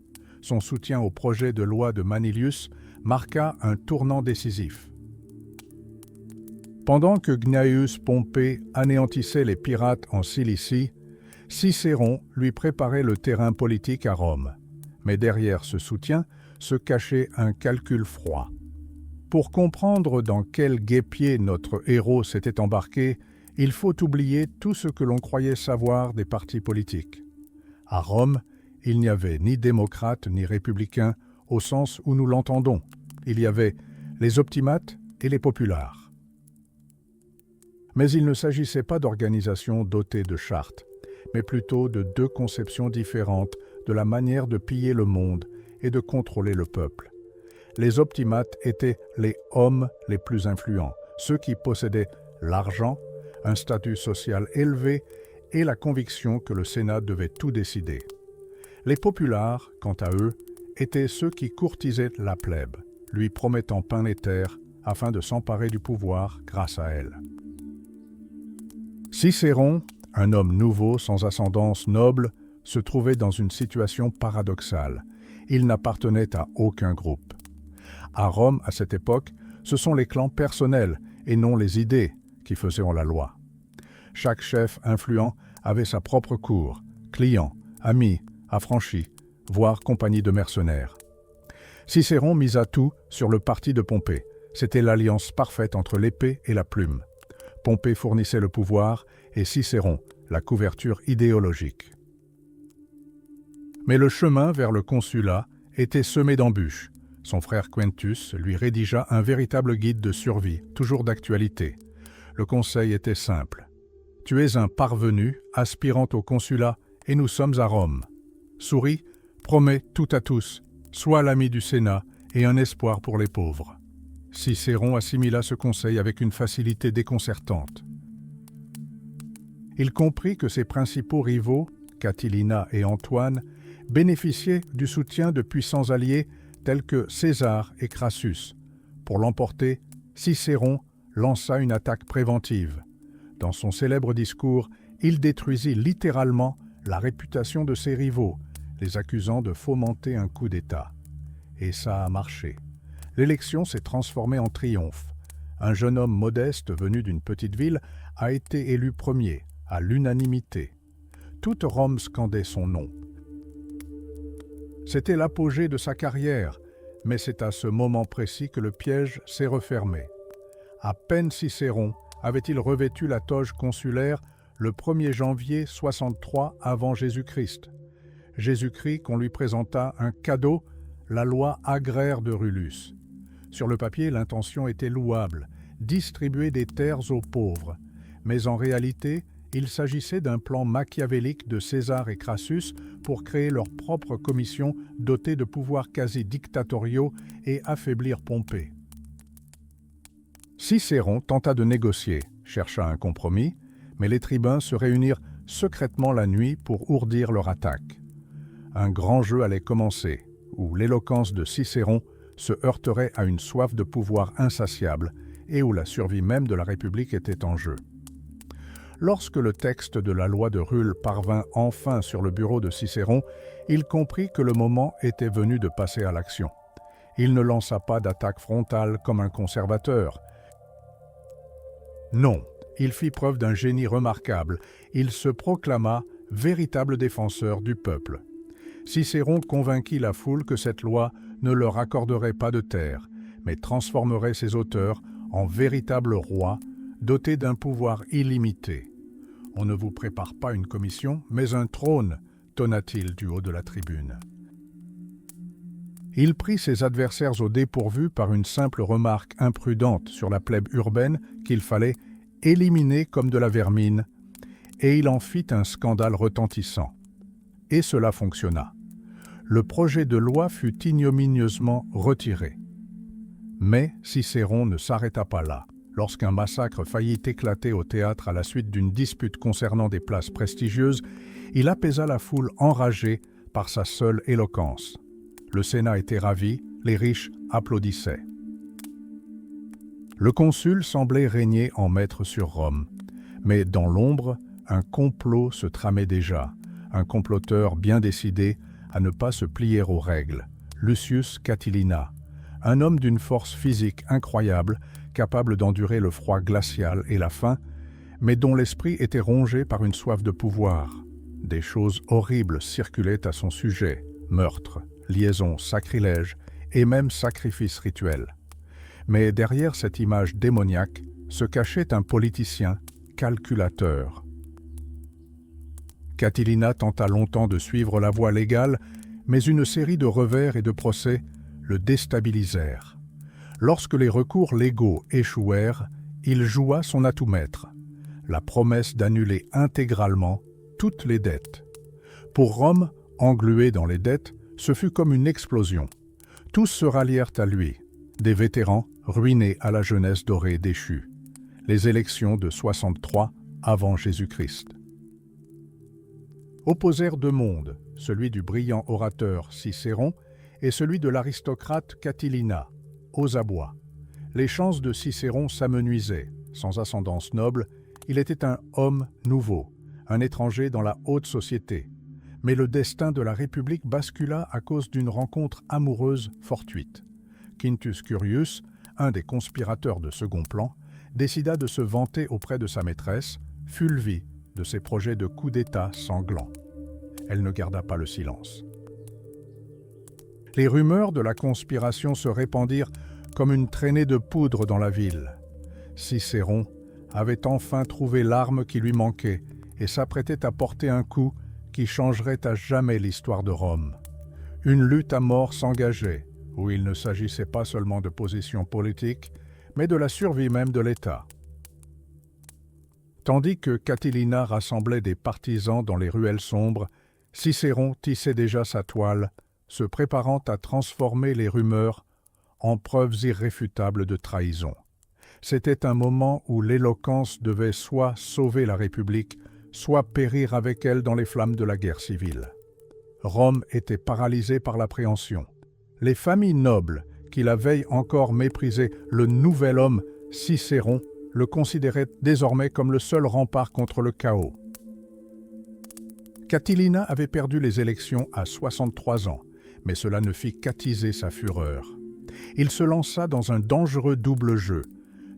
Son soutien au projet de loi de Manilius marqua un tournant décisif. Pendant que Gnaeus Pompée anéantissait les pirates en Cilicie, Cicéron lui préparait le terrain politique à Rome. Mais derrière ce soutien se cachait un calcul froid. Pour comprendre dans quel guêpier notre héros s'était embarqué, il faut oublier tout ce que l'on croyait savoir des partis politiques. À Rome, il n'y avait ni démocrates ni républicains au sens où nous l'entendons. Il y avait les optimates et les populares. Mais il ne s'agissait pas d'organisations dotées de chartes, mais plutôt de 2 conceptions différentes de la manière de piller le monde et de contrôler le peuple. Les optimates étaient les hommes les plus influents, ceux qui possédaient l'argent, un statut social élevé et la conviction que le Sénat devait tout décider. Les populares, quant à eux, étaient ceux qui courtisaient la plèbe, lui promettant pain et terre afin de s'emparer du pouvoir grâce à elle. Cicéron, un homme nouveau sans ascendance noble, se trouvait dans une situation paradoxale. Il n'appartenait à aucun groupe. À Rome, à cette époque, ce sont les clans personnels et non les idées qui faisaient la loi. Chaque chef influent avait sa propre cour, clients, amis, affranchis, voire compagnie de mercenaires. Cicéron misa tout sur le parti de Pompée. C'était l'alliance parfaite entre l'épée et la plume. Pompée fournissait le pouvoir et Cicéron la couverture idéologique. Mais le chemin vers le consulat était semé d'embûches. Son frère Quintus lui rédigea un véritable guide de survie, toujours d'actualité. Le conseil était simple. « Tu es un parvenu, aspirant au consulat, et nous sommes à Rome. Souris, promets tout à tous, sois l'ami du Sénat et un espoir pour les pauvres. » Cicéron assimila ce conseil avec une facilité déconcertante. Il comprit que ses principaux rivaux, Catilina et Antoine, bénéficiaient du soutien de puissants alliés tels que César et Crassus. Pour l'emporter, Cicéron lança une attaque préventive. Dans son célèbre discours, il détruisit littéralement la réputation de ses rivaux, les accusant de fomenter un coup d'État. Et ça a marché. L'élection s'est transformée en triomphe. Un jeune homme modeste venu d'une petite ville a été élu premier, à l'unanimité. Toute Rome scandait son nom. C'était l'apogée de sa carrière, mais c'est à ce moment précis que le piège s'est refermé. À peine Cicéron avait-il revêtu la toge consulaire le 1er janvier 63 avant Jésus-Christ. Jésus-Christ qu'on lui présenta un cadeau, la loi agraire de Rullus. Sur le papier, l'intention était louable, distribuer des terres aux pauvres. Mais en réalité, il s'agissait d'un plan machiavélique de César et Crassus pour créer leur propre commission dotée de pouvoirs quasi dictatoriaux et affaiblir Pompée. Cicéron tenta de négocier, chercha un compromis, mais les tribuns se réunirent secrètement la nuit pour ourdir leur attaque. Un grand jeu allait commencer, où l'éloquence de Cicéron se heurterait à une soif de pouvoir insatiable et où la survie même de la République était en jeu. Lorsque le texte de la loi de Rulle parvint enfin sur le bureau de Cicéron, il comprit que le moment était venu de passer à l'action. Il ne lança pas d'attaque frontale comme un conservateur. Non, il fit preuve d'un génie remarquable. Il se proclama véritable défenseur du peuple. Cicéron convainquit la foule que cette loi ne leur accorderait pas de terre, mais transformerait ses auteurs en véritables rois, dotés d'un pouvoir illimité. « On ne vous prépare pas une commission, mais un trône », tonna-t-il du haut de la tribune. Il prit ses adversaires au dépourvu par une simple remarque imprudente sur la plèbe urbaine qu'il fallait éliminer comme de la vermine, et il en fit un scandale retentissant. Et cela fonctionna. Le projet de loi fut ignominieusement retiré. Mais Cicéron ne s'arrêta pas là. Lorsqu'un massacre faillit éclater au théâtre à la suite d'une dispute concernant des places prestigieuses, il apaisa la foule enragée par sa seule éloquence. Le Sénat était ravi, les riches applaudissaient. Le consul semblait régner en maître sur Rome, mais dans l'ombre, un complot se tramait déjà, un comploteur bien décidé à ne pas se plier aux règles, Lucius Catilina, un homme d'une force physique incroyable, capable d'endurer le froid glacial et la faim, mais dont l'esprit était rongé par une soif de pouvoir. Des choses horribles circulaient à son sujet, meurtres, liaisons, sacrilèges et même sacrifices rituels. Mais derrière cette image démoniaque se cachait un politicien, calculateur. Catilina tenta longtemps de suivre la voie légale, mais une série de revers et de procès le déstabilisèrent. Lorsque les recours légaux échouèrent, il joua son atout maître, la promesse d'annuler intégralement toutes les dettes. Pour Rome, engluée dans les dettes, ce fut comme une explosion. Tous se rallièrent à lui, des vétérans ruinés à la jeunesse dorée déchue. Les élections de 63 avant Jésus-Christ. Opposèrent deux mondes, celui du brillant orateur Cicéron et celui de l'aristocrate Catilina, aux abois. Les chances de Cicéron s'amenuisaient. Sans ascendance noble, il était un homme nouveau, un étranger dans la haute société. Mais le destin de la République bascula à cause d'une rencontre amoureuse fortuite. Quintus Curius, un des conspirateurs de second plan, décida de se vanter auprès de sa maîtresse, Fulvie, de ses projets de coup d'État sanglants. elle ne garda pas le silence. Les rumeurs de la conspiration se répandirent comme une traînée de poudre dans la ville. Cicéron avait enfin trouvé l'arme qui lui manquait et s'apprêtait à porter un coup qui changerait à jamais l'histoire de Rome. Une lutte à mort s'engageait, où il ne s'agissait pas seulement de position politique, mais de la survie même de l'État. Tandis que Catilina rassemblait des partisans dans les ruelles sombres, Cicéron tissait déjà sa toile, se préparant à transformer les rumeurs en preuves irréfutables de trahison. C'était un moment où l'éloquence devait soit sauver la République, soit périr avec elle dans les flammes de la guerre civile. Rome était paralysée par l'appréhension. Les familles nobles, qui la veille encore méprisaient le nouvel homme Cicéron, le considéraient désormais comme le seul rempart contre le chaos. Catilina avait perdu les élections à 63 ans, mais cela ne fit qu'attiser sa fureur. Il se lança dans un dangereux double jeu.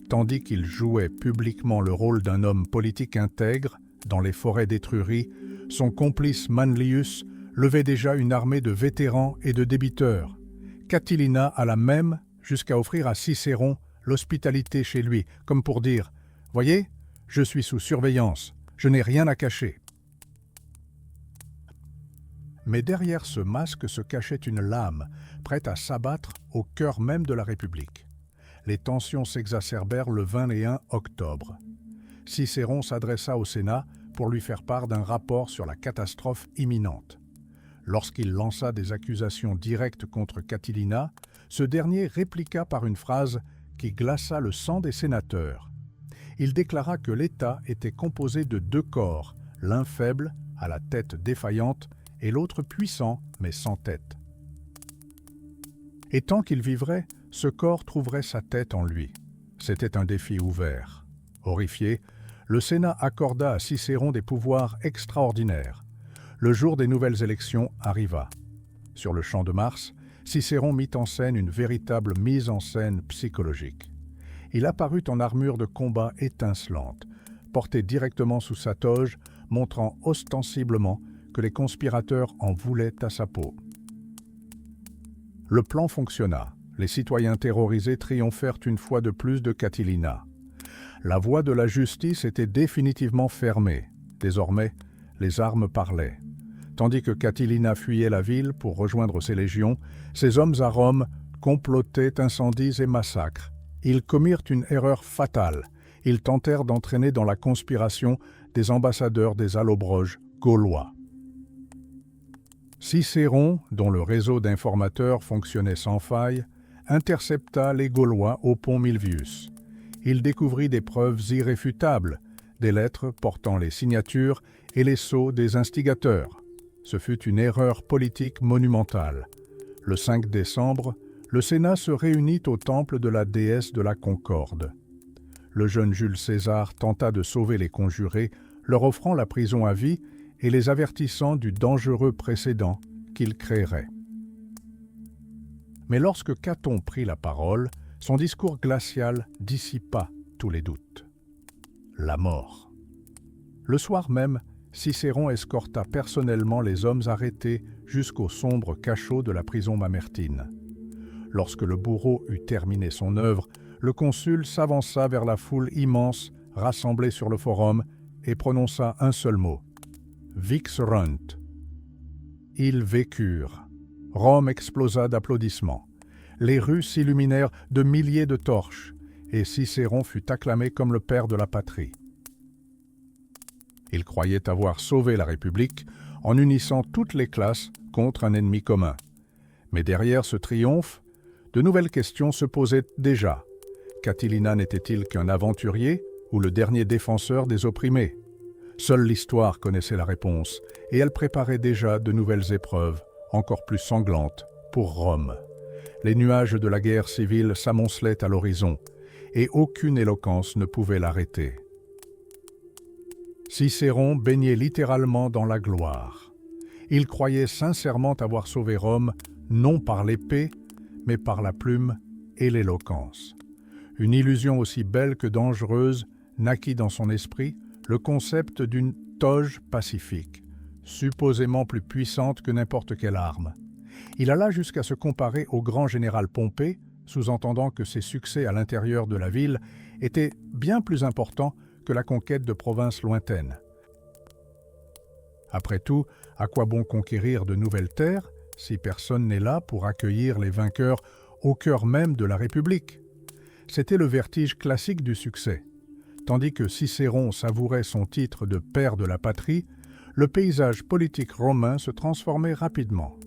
Tandis qu'il jouait publiquement le rôle d'un homme politique intègre dans les forêts d'Étrurie, son complice Manlius levait déjà une armée de vétérans et de débiteurs. Catilina alla même jusqu'à offrir à Cicéron l'hospitalité chez lui, comme pour dire « Voyez, je suis sous surveillance, je n'ai rien à cacher ». Mais derrière ce masque se cachait une lame, prête à s'abattre au cœur même de la République. Les tensions s'exacerbèrent le 21 octobre. Cicéron s'adressa au Sénat pour lui faire part d'un rapport sur la catastrophe imminente. Lorsqu'il lança des accusations directes contre Catilina, ce dernier répliqua par une phrase qui glaça le sang des sénateurs. Il déclara que l'État était composé de 2 corps, l'un faible, à la tête défaillante, et l'autre puissant, mais sans tête. Et tant qu'il vivrait, ce corps trouverait sa tête en lui. C'était un défi ouvert. Horrifié, le Sénat accorda à Cicéron des pouvoirs extraordinaires. Le jour des nouvelles élections arriva. Sur le champ de Mars, Cicéron mit en scène une véritable mise en scène psychologique. Il apparut en armure de combat étincelante, porté directement sous sa toge, montrant ostensiblement que les conspirateurs en voulaient à sa peau. Le plan fonctionna. Les citoyens terrorisés triomphèrent une fois de plus de Catilina. La voie de la justice était définitivement fermée. Désormais, les armes parlaient. Tandis que Catilina fuyait la ville pour rejoindre ses légions, ses hommes à Rome complotaient incendies et massacres. Ils commirent une erreur fatale. Ils tentèrent d'entraîner dans la conspiration des ambassadeurs des Allobroges gaulois. Cicéron, dont le réseau d'informateurs fonctionnait sans faille, intercepta les Gaulois au pont Milvius. Il découvrit des preuves irréfutables, des lettres portant les signatures et les sceaux des instigateurs. Ce fut une erreur politique monumentale. Le 5 décembre, le Sénat se réunit au temple de la déesse de la Concorde. Le jeune Jules César tenta de sauver les conjurés, leur offrant la prison à vie et les avertissant du dangereux précédent qu'il créerait. Mais lorsque Caton prit la parole, son discours glacial dissipa tous les doutes. La mort. Le soir même, Cicéron escorta personnellement les hommes arrêtés jusqu'au sombre cachot de la prison mamertine. Lorsque le bourreau eut terminé son œuvre, le consul s'avança vers la foule immense rassemblée sur le forum et prononça un seul mot. Vixerunt. Ils vécurent. Rome explosa d'applaudissements. Les rues s'illuminèrent de milliers de torches, et Cicéron fut acclamé comme le père de la patrie. Il croyait avoir sauvé la République en unissant toutes les classes contre un ennemi commun. Mais derrière ce triomphe, de nouvelles questions se posaient déjà. Catilina n'était-il qu'un aventurier ou le dernier défenseur des opprimés? Seule l'histoire connaissait la réponse, et elle préparait déjà de nouvelles épreuves, encore plus sanglantes, pour Rome. Les nuages de la guerre civile s'amoncelaient à l'horizon, et aucune éloquence ne pouvait l'arrêter. Cicéron baignait littéralement dans la gloire. Il croyait sincèrement avoir sauvé Rome, non par l'épée, mais par la plume et l'éloquence. Une illusion aussi belle que dangereuse naquit dans son esprit le concept d'une toge pacifique, supposément plus puissante que n'importe quelle arme. Il alla jusqu'à se comparer au grand général Pompée, sous-entendant que ses succès à l'intérieur de la ville étaient bien plus importants que la conquête de provinces lointaines. Après tout, à quoi bon conquérir de nouvelles terres si personne n'est là pour accueillir les vainqueurs au cœur même de la République? C'était le vertige classique du succès. Tandis que Cicéron savourait son titre de père de la patrie, le paysage politique romain se transformait rapidement.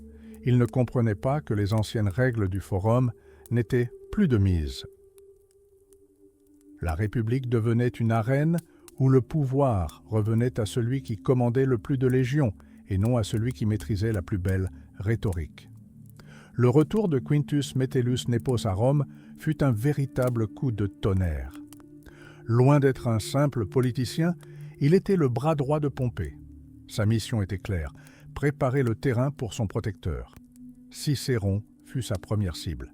Il ne comprenait pas que les anciennes règles du forum n'étaient plus de mise. La République devenait une arène où le pouvoir revenait à celui qui commandait le plus de légions et non à celui qui maîtrisait la plus belle rhétorique. Le retour de Quintus Metellus Nepos à Rome fut un véritable coup de tonnerre. Loin d'être un simple politicien, il était le bras droit de Pompée. Sa mission était claire, préparer le terrain pour son protecteur. Cicéron fut sa première cible.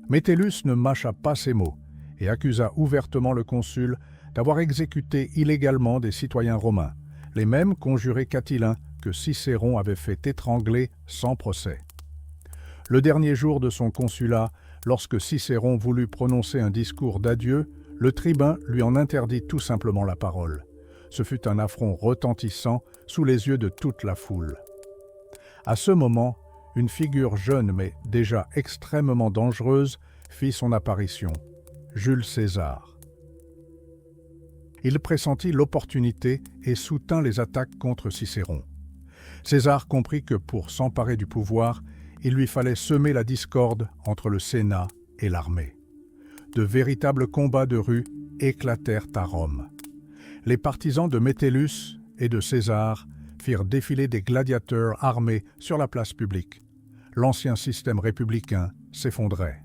Metellus ne mâcha pas ses mots et accusa ouvertement le consul d'avoir exécuté illégalement des citoyens romains, les mêmes conjurés catilins que Cicéron avait fait étrangler sans procès. Le dernier jour de son consulat, lorsque Cicéron voulut prononcer un discours d'adieu, le tribun lui en interdit tout simplement la parole. Ce fut un affront retentissant sous les yeux de toute la foule. À ce moment, une figure jeune mais déjà extrêmement dangereuse fit son apparition, Jules César. Il pressentit l'opportunité et soutint les attaques contre Cicéron. César comprit que pour s'emparer du pouvoir, il lui fallait semer la discorde entre le Sénat et l'armée. De véritables combats de rue éclatèrent à Rome. Les partisans de Metellus et de César firent défiler des gladiateurs armés sur la place publique. L'ancien système républicain s'effondrait.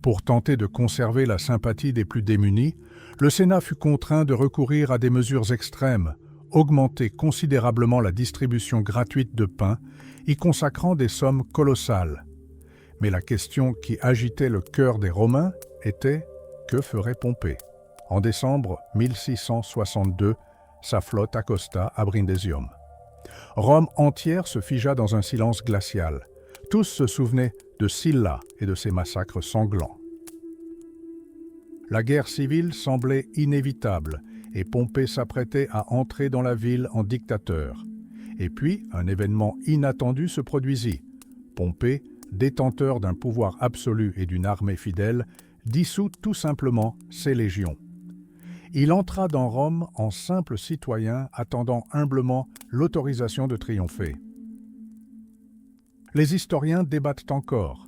Pour tenter de conserver la sympathie des plus démunis, le Sénat fut contraint de recourir à des mesures extrêmes, augmenter considérablement la distribution gratuite de pain, y consacrant des sommes colossales. Mais la question qui agitait le cœur des Romains était « Que ferait Pompée ?» En décembre 1662, sa flotte accosta à Brindisium. Rome entière se figea dans un silence glacial. Tous se souvenaient de Sylla et de ses massacres sanglants. La guerre civile semblait inévitable et Pompée s'apprêtait à entrer dans la ville en dictateur. Et puis, un événement inattendu se produisit. Pompée, détenteur d'un pouvoir absolu et d'une armée fidèle, dissout tout simplement ses légions. Il entra dans Rome en simple citoyen attendant humblement l'autorisation de triompher. Les historiens débattent encore.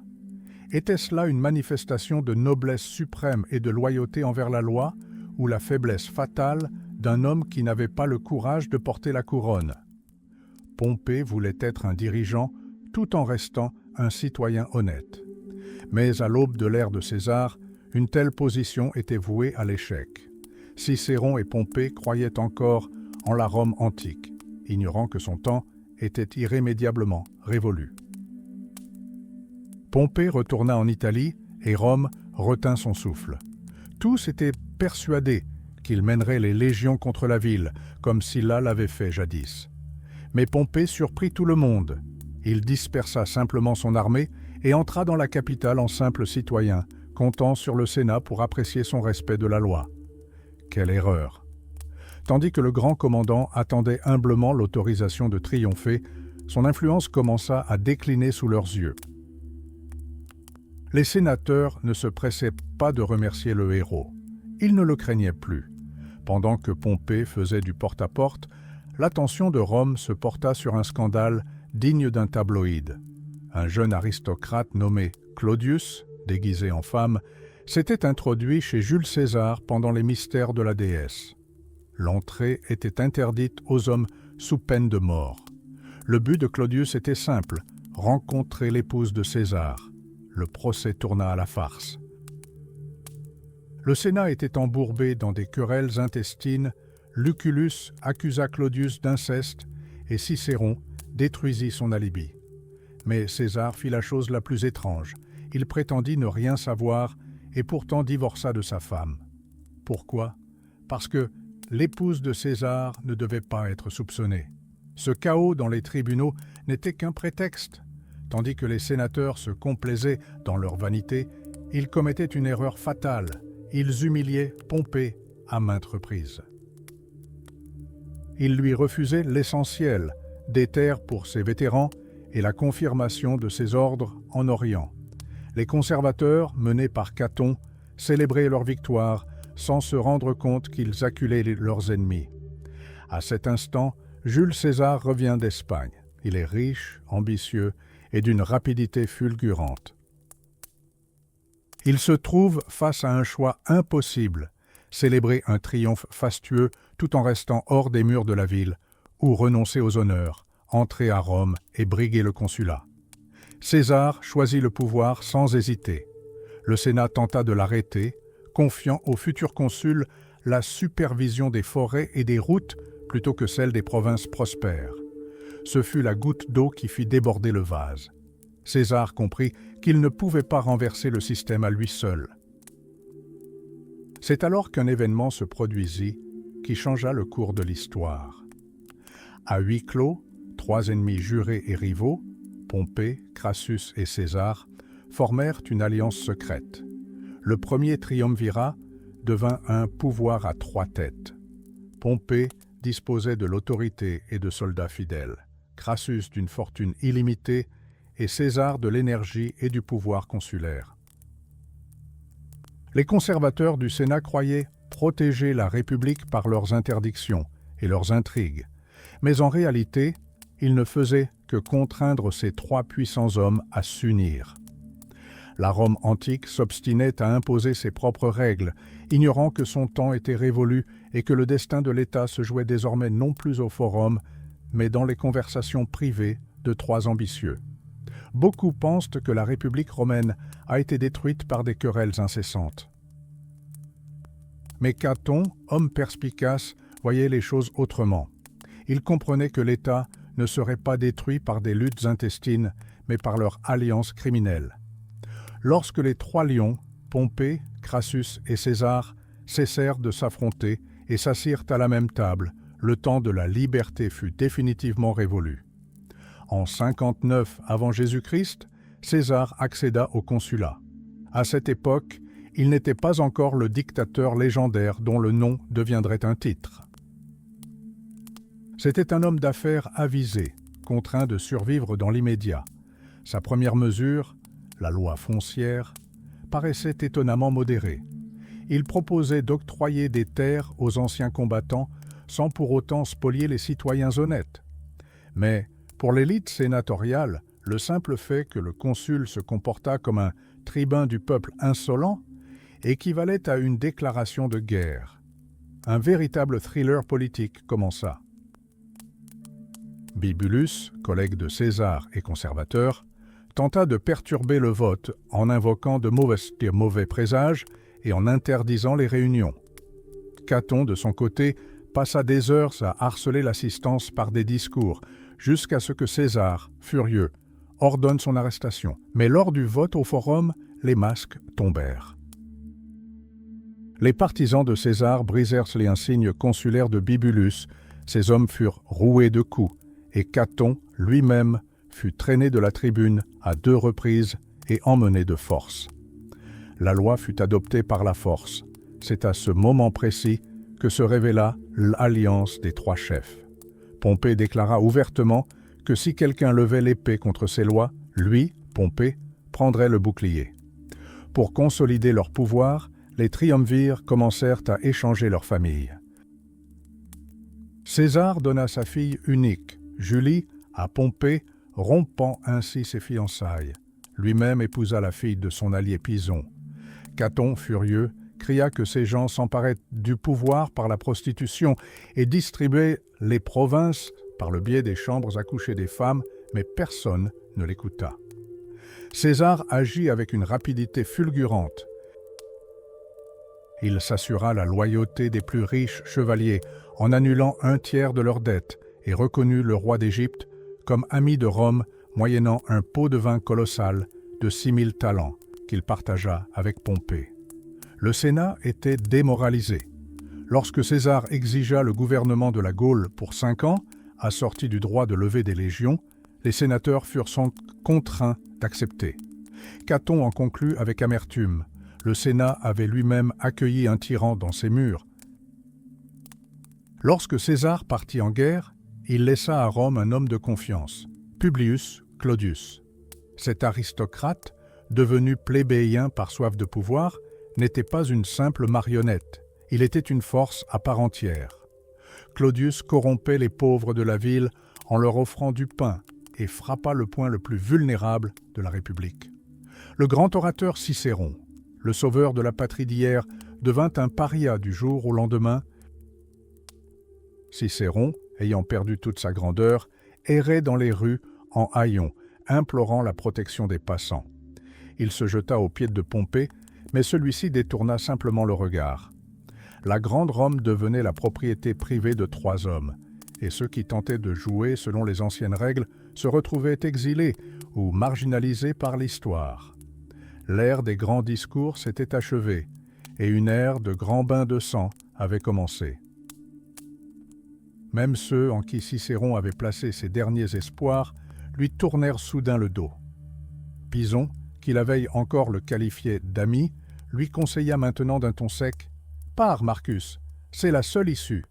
Était-ce là une manifestation de noblesse suprême et de loyauté envers la loi, ou la faiblesse fatale d'un homme qui n'avait pas le courage de porter la couronne? Pompée voulait être un dirigeant tout en restant un citoyen honnête. Mais à l'aube de l'ère de César, une telle position était vouée à l'échec. Cicéron et Pompée croyaient encore en la Rome antique, ignorant que son temps était irrémédiablement révolu. Pompée retourna en Italie et Rome retint son souffle. Tous étaient persuadés qu'il mènerait les légions contre la ville, comme Sylla l'avait fait jadis. Mais Pompée surprit tout le monde. Il dispersa simplement son armée et entra dans la capitale en simple citoyen, comptant sur le Sénat pour apprécier son respect de la loi. Quelle erreur! Tandis que le grand commandant attendait humblement l'autorisation de triompher, son influence commença à décliner sous leurs yeux. Les sénateurs ne se pressaient pas de remercier le héros. Ils ne le craignaient plus. Pendant que Pompée faisait du porte-à-porte, l'attention de Rome se porta sur un scandale digne d'un tabloïd. Un jeune aristocrate nommé Claudius, déguisé en femme, s'était introduit chez Jules César pendant les mystères de la déesse. L'entrée était interdite aux hommes sous peine de mort. Le but de Claudius était simple, rencontrer l'épouse de César. Le procès tourna à la farce. Le Sénat était embourbé dans des querelles intestines. Lucullus accusa Claudius d'inceste et Cicéron détruisit son alibi. Mais César fit la chose la plus étrange. Il prétendit ne rien savoir et pourtant divorça de sa femme. Pourquoi? Parce que, l'épouse de César ne devait pas être soupçonnée. Ce chaos dans les tribunaux n'était qu'un prétexte. Tandis que les sénateurs se complaisaient dans leur vanité, ils commettaient une erreur fatale. Ils humiliaient Pompée à maintes reprises. Ils lui refusaient l'essentiel, des terres pour ses vétérans et la confirmation de ses ordres en Orient. Les conservateurs, menés par Caton, célébraient leur victoire sans se rendre compte qu'ils acculaient leurs ennemis. À cet instant, Jules César revient d'Espagne. Il est riche, ambitieux et d'une rapidité fulgurante. Il se trouve face à un choix impossible, célébrer un triomphe fastueux tout en restant hors des murs de la ville, ou renoncer aux honneurs, entrer à Rome et briguer le consulat. César choisit le pouvoir sans hésiter. Le Sénat tenta de l'arrêter, confiant au futur consul la supervision des forêts et des routes plutôt que celle des provinces prospères. Ce fut la goutte d'eau qui fit déborder le vase. César comprit qu'il ne pouvait pas renverser le système à lui seul. C'est alors qu'un événement se produisit qui changea le cours de l'histoire. À huis clos, 3 ennemis jurés et rivaux, Pompée, Crassus et César, formèrent une alliance secrète. Le premier triumvirat devint un pouvoir à 3 têtes. Pompée disposait de l'autorité et de soldats fidèles, Crassus d'une fortune illimitée et César de l'énergie et du pouvoir consulaire. Les conservateurs du Sénat croyaient protéger la République par leurs interdictions et leurs intrigues, mais en réalité, ils ne faisaient que contraindre ces 3 puissants hommes à s'unir. La Rome antique s'obstinait à imposer ses propres règles, ignorant que son temps était révolu et que le destin de l'État se jouait désormais non plus au forum, mais dans les conversations privées de 3 ambitieux. Beaucoup pensent que la République romaine a été détruite par des querelles incessantes. Mais Caton, homme perspicace, voyait les choses autrement. Il comprenait que l'État ne serait pas détruit par des luttes intestines, mais par leur alliance criminelle. Lorsque les 3 lions, Pompée, Crassus et César, cessèrent de s'affronter et s'assirent à la même table, le temps de la liberté fut définitivement révolu. En 59 avant Jésus-Christ, César accéda au consulat. À cette époque, il n'était pas encore le dictateur légendaire dont le nom deviendrait un titre. C'était un homme d'affaires avisé, contraint de survivre dans l'immédiat. Sa première mesure, la loi foncière, paraissait étonnamment modérée. Il proposait d'octroyer des terres aux anciens combattants sans pour autant spolier les citoyens honnêtes. Mais pour l'élite sénatoriale, le simple fait que le consul se comportât comme un tribun du peuple insolent équivalait à une déclaration de guerre. Un véritable thriller politique commença. Bibulus, collègue de César et conservateur, tenta de perturber le vote en invoquant de mauvais présages et en interdisant les réunions. Caton, de son côté, passa des heures à harceler l'assistance par des discours, jusqu'à ce que César, furieux, ordonne son arrestation. Mais lors du vote au forum, les masques tombèrent. Les partisans de César brisèrent les insignes consulaires de Bibulus, ces hommes furent roués de coups, et Caton, lui-même, fut traîné de la tribune à 2 reprises et emmené de force. La loi fut adoptée par la force. C'est à ce moment précis que se révéla l'alliance des 3 chefs. Pompée déclara ouvertement que si quelqu'un levait l'épée contre ces lois, lui, Pompée, prendrait le bouclier. Pour consolider leur pouvoir, les triumvirs commencèrent à échanger leurs familles. César donna sa fille unique, Julie, à Pompée, rompant ainsi ses fiançailles. Lui-même épousa la fille de son allié Pison. Caton, furieux, cria que ces gens s'emparaient du pouvoir par la prostitution et distribuaient les provinces par le biais des chambres à coucher des femmes, mais personne ne l'écouta. César agit avec une rapidité fulgurante. Il s'assura la loyauté des plus riches chevaliers en annulant 1/3 de leurs dettes et reconnut le roi d'Égypte comme ami de Rome moyennant un pot de vin colossal de 6000 talents qu'il partagea avec Pompée. Le Sénat était démoralisé. Lorsque César exigea le gouvernement de la Gaule pour 5 ans, assorti du droit de lever des légions, les sénateurs furent contraints d'accepter. Caton en conclut avec amertume. Le Sénat avait lui-même accueilli un tyran dans ses murs. Lorsque César partit en guerre, il laissa à Rome un homme de confiance, Publius Clodius. Cet aristocrate, devenu plébéien par soif de pouvoir, n'était pas une simple marionnette, il était une force à part entière. Clodius corrompait les pauvres de la ville en leur offrant du pain et frappa le point le plus vulnérable de la République. Le grand orateur Cicéron, le sauveur de la patrie d'hier, devint un paria du jour au lendemain. Cicéron, ayant perdu toute sa grandeur, errait dans les rues en haillons, implorant la protection des passants. Il se jeta aux pieds de Pompée, mais celui-ci détourna simplement le regard. La grande Rome devenait la propriété privée de 3 hommes, et ceux qui tentaient de jouer selon les anciennes règles se retrouvaient exilés ou marginalisés par l'histoire. L'ère des grands discours s'était achevée, et une ère de grands bains de sang avait commencé. Même ceux en qui Cicéron avait placé ses derniers espoirs lui tournèrent soudain le dos. Pison, qui la veille encore le qualifiait d'ami, lui conseilla maintenant d'un ton sec « Pars, Marcus, c'est la seule issue ».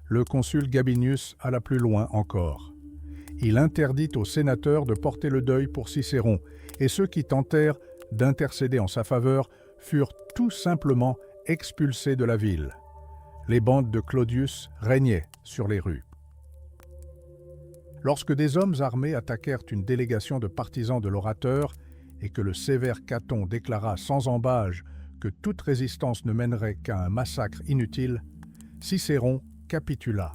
Le consul Gabinius alla plus loin encore. Il interdit aux sénateurs de porter le deuil pour Cicéron, et ceux qui tentèrent d'intercéder en sa faveur furent tout simplement expulsés de la ville. Les bandes de Clodius régnaient sur les rues. Lorsque des hommes armés attaquèrent une délégation de partisans de l'orateur et que le sévère Caton déclara sans ambages que toute résistance ne mènerait qu'à un massacre inutile, Cicéron capitula.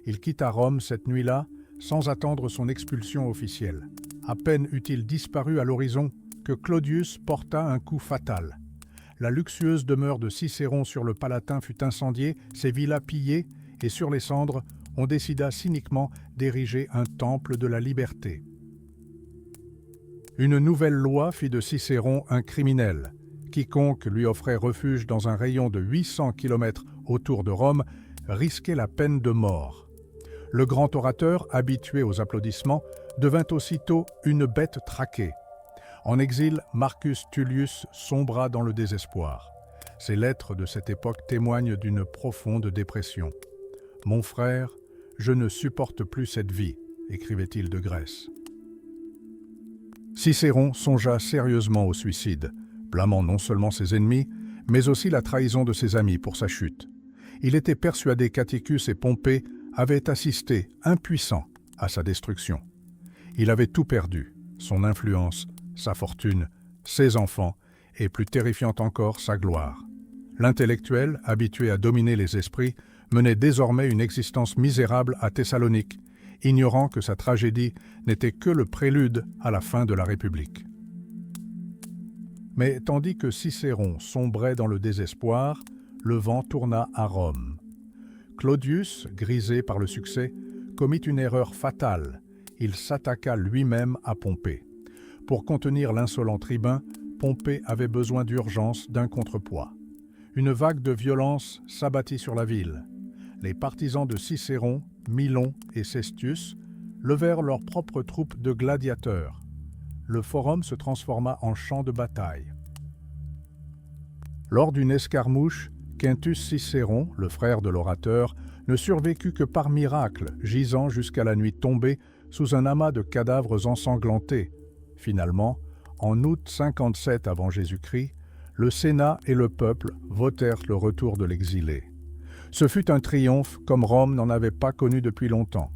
Il quitta Rome cette nuit-là sans attendre son expulsion officielle. À peine eut-il disparu à l'horizon que Clodius porta un coup fatal. La luxueuse demeure de Cicéron sur le Palatin fut incendiée, ses villas pillées, et sur les cendres, on décida cyniquement d'ériger un temple de la liberté. Une nouvelle loi fit de Cicéron un criminel. Quiconque lui offrait refuge dans un rayon de 800 km autour de Rome risquait la peine de mort. Le grand orateur, habitué aux applaudissements, devint aussitôt une bête traquée. En exil, Marcus Tullius sombra dans le désespoir. Ses lettres de cette époque témoignent d'une profonde dépression. « Mon frère, je ne supporte plus cette vie », écrivait-il de Grèce. Cicéron songea sérieusement au suicide, blâmant non seulement ses ennemis, mais aussi la trahison de ses amis pour sa chute. Il était persuadé qu'Atticus et Pompée avaient assisté, impuissants, à sa destruction. Il avait tout perdu, son influence, sa fortune, ses enfants, et plus terrifiant encore, sa gloire. L'intellectuel, habitué à dominer les esprits, menait désormais une existence misérable à Thessalonique, ignorant que sa tragédie n'était que le prélude à la fin de la République. Mais tandis que Cicéron sombrait dans le désespoir, le vent tourna à Rome. Clodius, grisé par le succès, commit une erreur fatale. Il s'attaqua lui-même à Pompée. Pour contenir l'insolent tribun, Pompée avait besoin d'urgence d'un contrepoids. Une vague de violence s'abattit sur la ville. Les partisans de Cicéron, Milon et Cestius levèrent leurs propres troupes de gladiateurs. Le forum se transforma en champ de bataille. Lors d'une escarmouche, Quintus Cicéron, le frère de l'orateur, ne survécut que par miracle, gisant jusqu'à la nuit tombée sous un amas de cadavres ensanglantés. Finalement, en août 57 avant Jésus-Christ, le Sénat et le peuple votèrent le retour de l'exilé. Ce fut un triomphe comme Rome n'en avait pas connu depuis longtemps.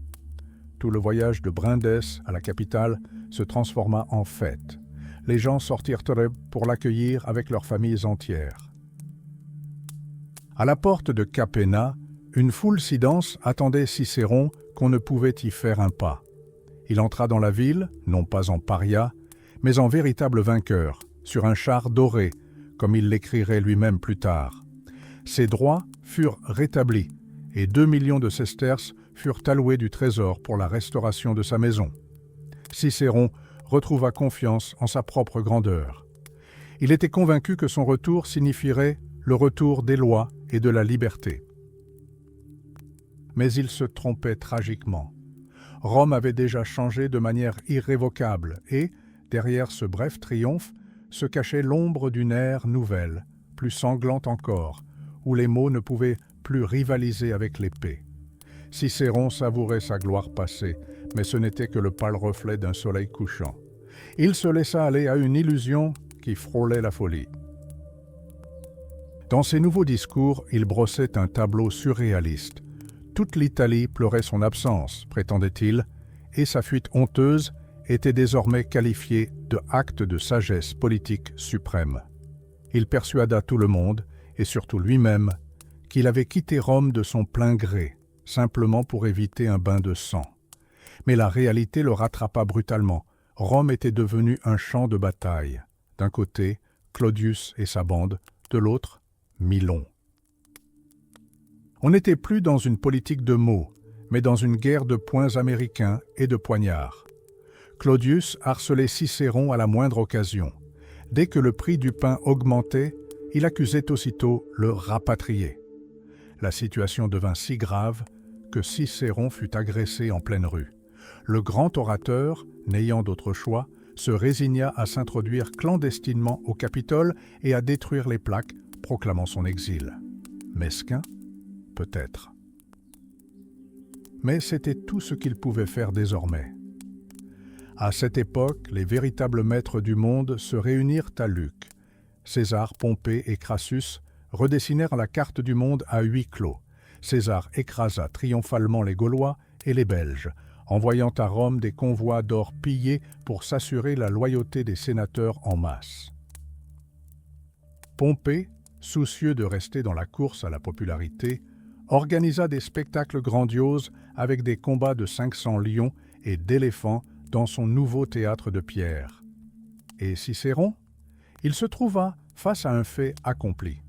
Tout le voyage de Brindès à la capitale se transforma en fête. Les gens sortirent pour l'accueillir avec leurs familles entières. À la porte de Capena, une foule si dense attendait Cicéron qu'on ne pouvait y faire un pas. Il entra dans la ville, non pas en paria, mais en véritable vainqueur, sur un char doré, comme il l'écrirait lui-même plus tard. Ses droits furent rétablis, et 2 millions de sesterces furent alloués du trésor pour la restauration de sa maison. Cicéron retrouva confiance en sa propre grandeur. Il était convaincu que son retour signifierait le retour des lois et de la liberté. Mais il se trompait tragiquement. Rome avait déjà changé de manière irrévocable et, derrière ce bref triomphe, se cachait l'ombre d'une ère nouvelle, plus sanglante encore, où les mots ne pouvaient plus rivaliser avec l'épée. Cicéron savourait sa gloire passée, mais ce n'était que le pâle reflet d'un soleil couchant. Il se laissa aller à une illusion qui frôlait la folie. Dans ses nouveaux discours, il brossait un tableau surréaliste. Toute l'Italie pleurait son absence, prétendait-il, et sa fuite honteuse était désormais qualifiée de acte de sagesse politique suprême. Il persuada tout le monde, et surtout lui-même, qu'il avait quitté Rome de son plein gré, simplement pour éviter un bain de sang. Mais la réalité le rattrapa brutalement. Rome était devenue un champ de bataille. D'un côté, Claudius et sa bande, de l'autre, Milon. On n'était plus dans une politique de mots, mais dans une guerre de poings américains et de poignards. Claudius harcelait Cicéron à la moindre occasion. Dès que le prix du pain augmentait, il accusait aussitôt le rapatrié. La situation devint si grave que Cicéron fut agressé en pleine rue. Le grand orateur, n'ayant d'autre choix, se résigna à s'introduire clandestinement au Capitole et à détruire les plaques proclamant son exil. Mesquin? Peut-être. Mais c'était tout ce qu'il pouvait faire désormais. À cette époque, les véritables maîtres du monde se réunirent à Luc. César, Pompée et Crassus redessinèrent la carte du monde à huis clos. César écrasa triomphalement les Gaulois et les Belges, envoyant à Rome des convois d'or pillés pour s'assurer la loyauté des sénateurs en masse. Pompée, soucieux de rester dans la course à la popularité, organisa des spectacles grandioses avec des combats de 500 lions et d'éléphants dans son nouveau théâtre de pierre. Et Cicéron? Il se trouva face à un fait accompli.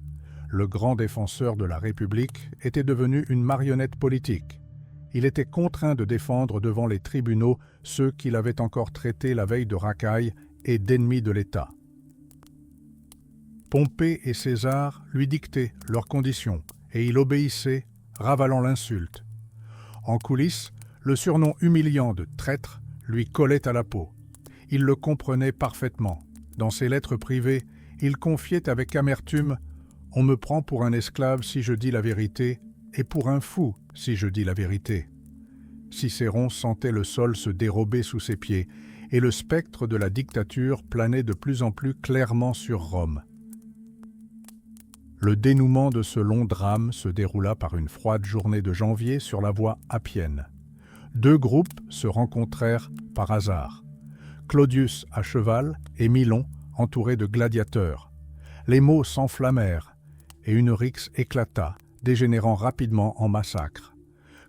Le grand défenseur de la République était devenu une marionnette politique. Il était contraint de défendre devant les tribunaux ceux qu'il avait encore traités la veille de racailles et d'ennemis de l'État. Pompée et César lui dictaient leurs conditions et il obéissait, ravalant l'insulte. En coulisses, le surnom humiliant de traître lui collait à la peau. Il le comprenait parfaitement. Dans ses lettres privées, il confiait avec amertume « On me prend pour un esclave si je dis la vérité, et pour un fou si je dis la vérité. » Cicéron sentait le sol se dérober sous ses pieds, et le spectre de la dictature planait de plus en plus clairement sur Rome. Le dénouement de ce long drame se déroula par une froide journée de janvier sur la voie appienne. Deux groupes se rencontrèrent par hasard. Claudius à cheval et Milon entouré de gladiateurs. Les mots s'enflammèrent et une rixe éclata, dégénérant rapidement en massacre.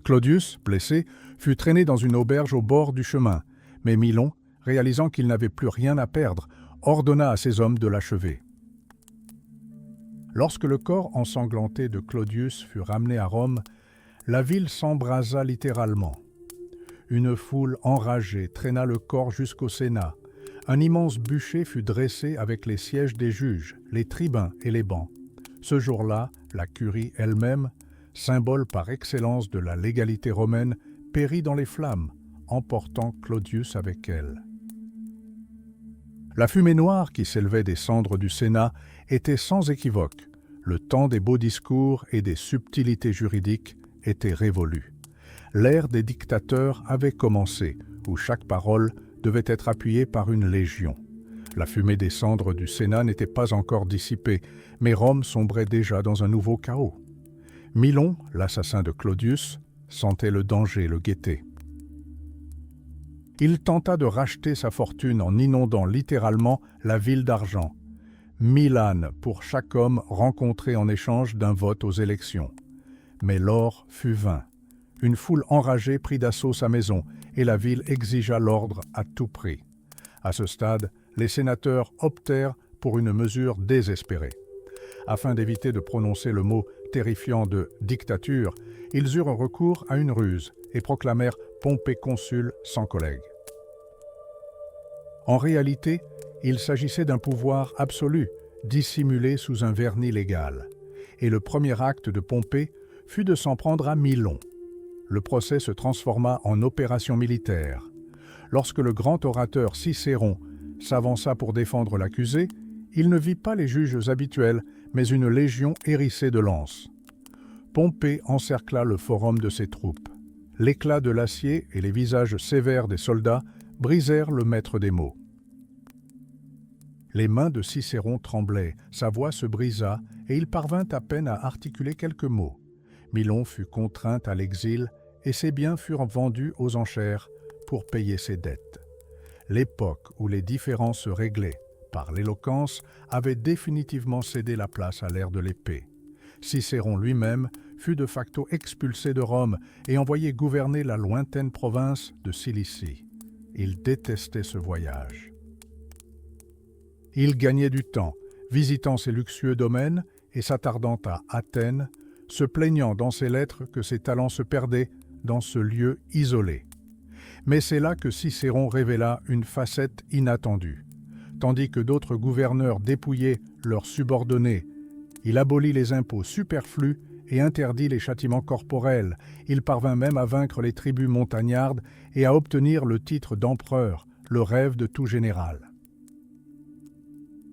Claudius, blessé, fut traîné dans une auberge au bord du chemin, mais Milon, réalisant qu'il n'avait plus rien à perdre, ordonna à ses hommes de l'achever. Lorsque le corps ensanglanté de Claudius fut ramené à Rome, la ville s'embrasa littéralement. Une foule enragée traîna le corps jusqu'au Sénat. Un immense bûcher fut dressé avec les sièges des juges, les tribuns et les bancs. Ce jour-là, la curie elle-même, symbole par excellence de la légalité romaine, périt dans les flammes, emportant Claudius avec elle. La fumée noire qui s'élevait des cendres du Sénat était sans équivoque. Le temps des beaux discours et des subtilités juridiques était révolu. L'ère des dictateurs avait commencé, où chaque parole devait être appuyée par une légion. La fumée des cendres du Sénat n'était pas encore dissipée, mais Rome sombrait déjà dans un nouveau chaos. Milon, l'assassin de Claudius, sentait le danger le guetter. Il tenta de racheter sa fortune en inondant littéralement la ville d'argent. 1000 ânes pour chaque homme rencontré en échange d'un vote aux élections. Mais l'or fut vain. Une foule enragée prit d'assaut sa maison et la ville exigea l'ordre à tout prix. À ce stade, les sénateurs optèrent pour une mesure désespérée. Afin d'éviter de prononcer le mot terrifiant de « dictature », ils eurent recours à une ruse et proclamèrent Pompée consul sans collègue. En réalité, il s'agissait d'un pouvoir absolu, dissimulé sous un vernis légal. et le premier acte de Pompée fut de s'en prendre à Milon. Le procès se transforma en opération militaire. Lorsque le grand orateur Cicéron s'avança pour défendre l'accusé, il ne vit pas les juges habituels, mais une légion hérissée de lances. Pompée encercla le forum de ses troupes. L'éclat de l'acier et les visages sévères des soldats brisèrent le maître des mots. Les mains de Cicéron tremblaient, sa voix se brisa et il parvint à peine à articuler quelques mots. Milon fut contraint à l'exil et ses biens furent vendus aux enchères pour payer ses dettes. L'époque où les différends se réglaient par l'éloquence avait définitivement cédé la place à l'ère de l'épée. Cicéron lui-même fut de facto expulsé de Rome et envoyé gouverner la lointaine province de Cilicie. Il détestait ce voyage. Il gagnait du temps, visitant ses luxueux domaines et s'attardant à Athènes, se plaignant dans ses lettres que ses talents se perdaient dans ce lieu isolé. Mais c'est là que Cicéron révéla une facette inattendue. Tandis que d'autres gouverneurs dépouillaient leurs subordonnés, il abolit les impôts superflus et interdit les châtiments corporels. Il parvint même à vaincre les tribus montagnardes et à obtenir le titre d'empereur, le rêve de tout général.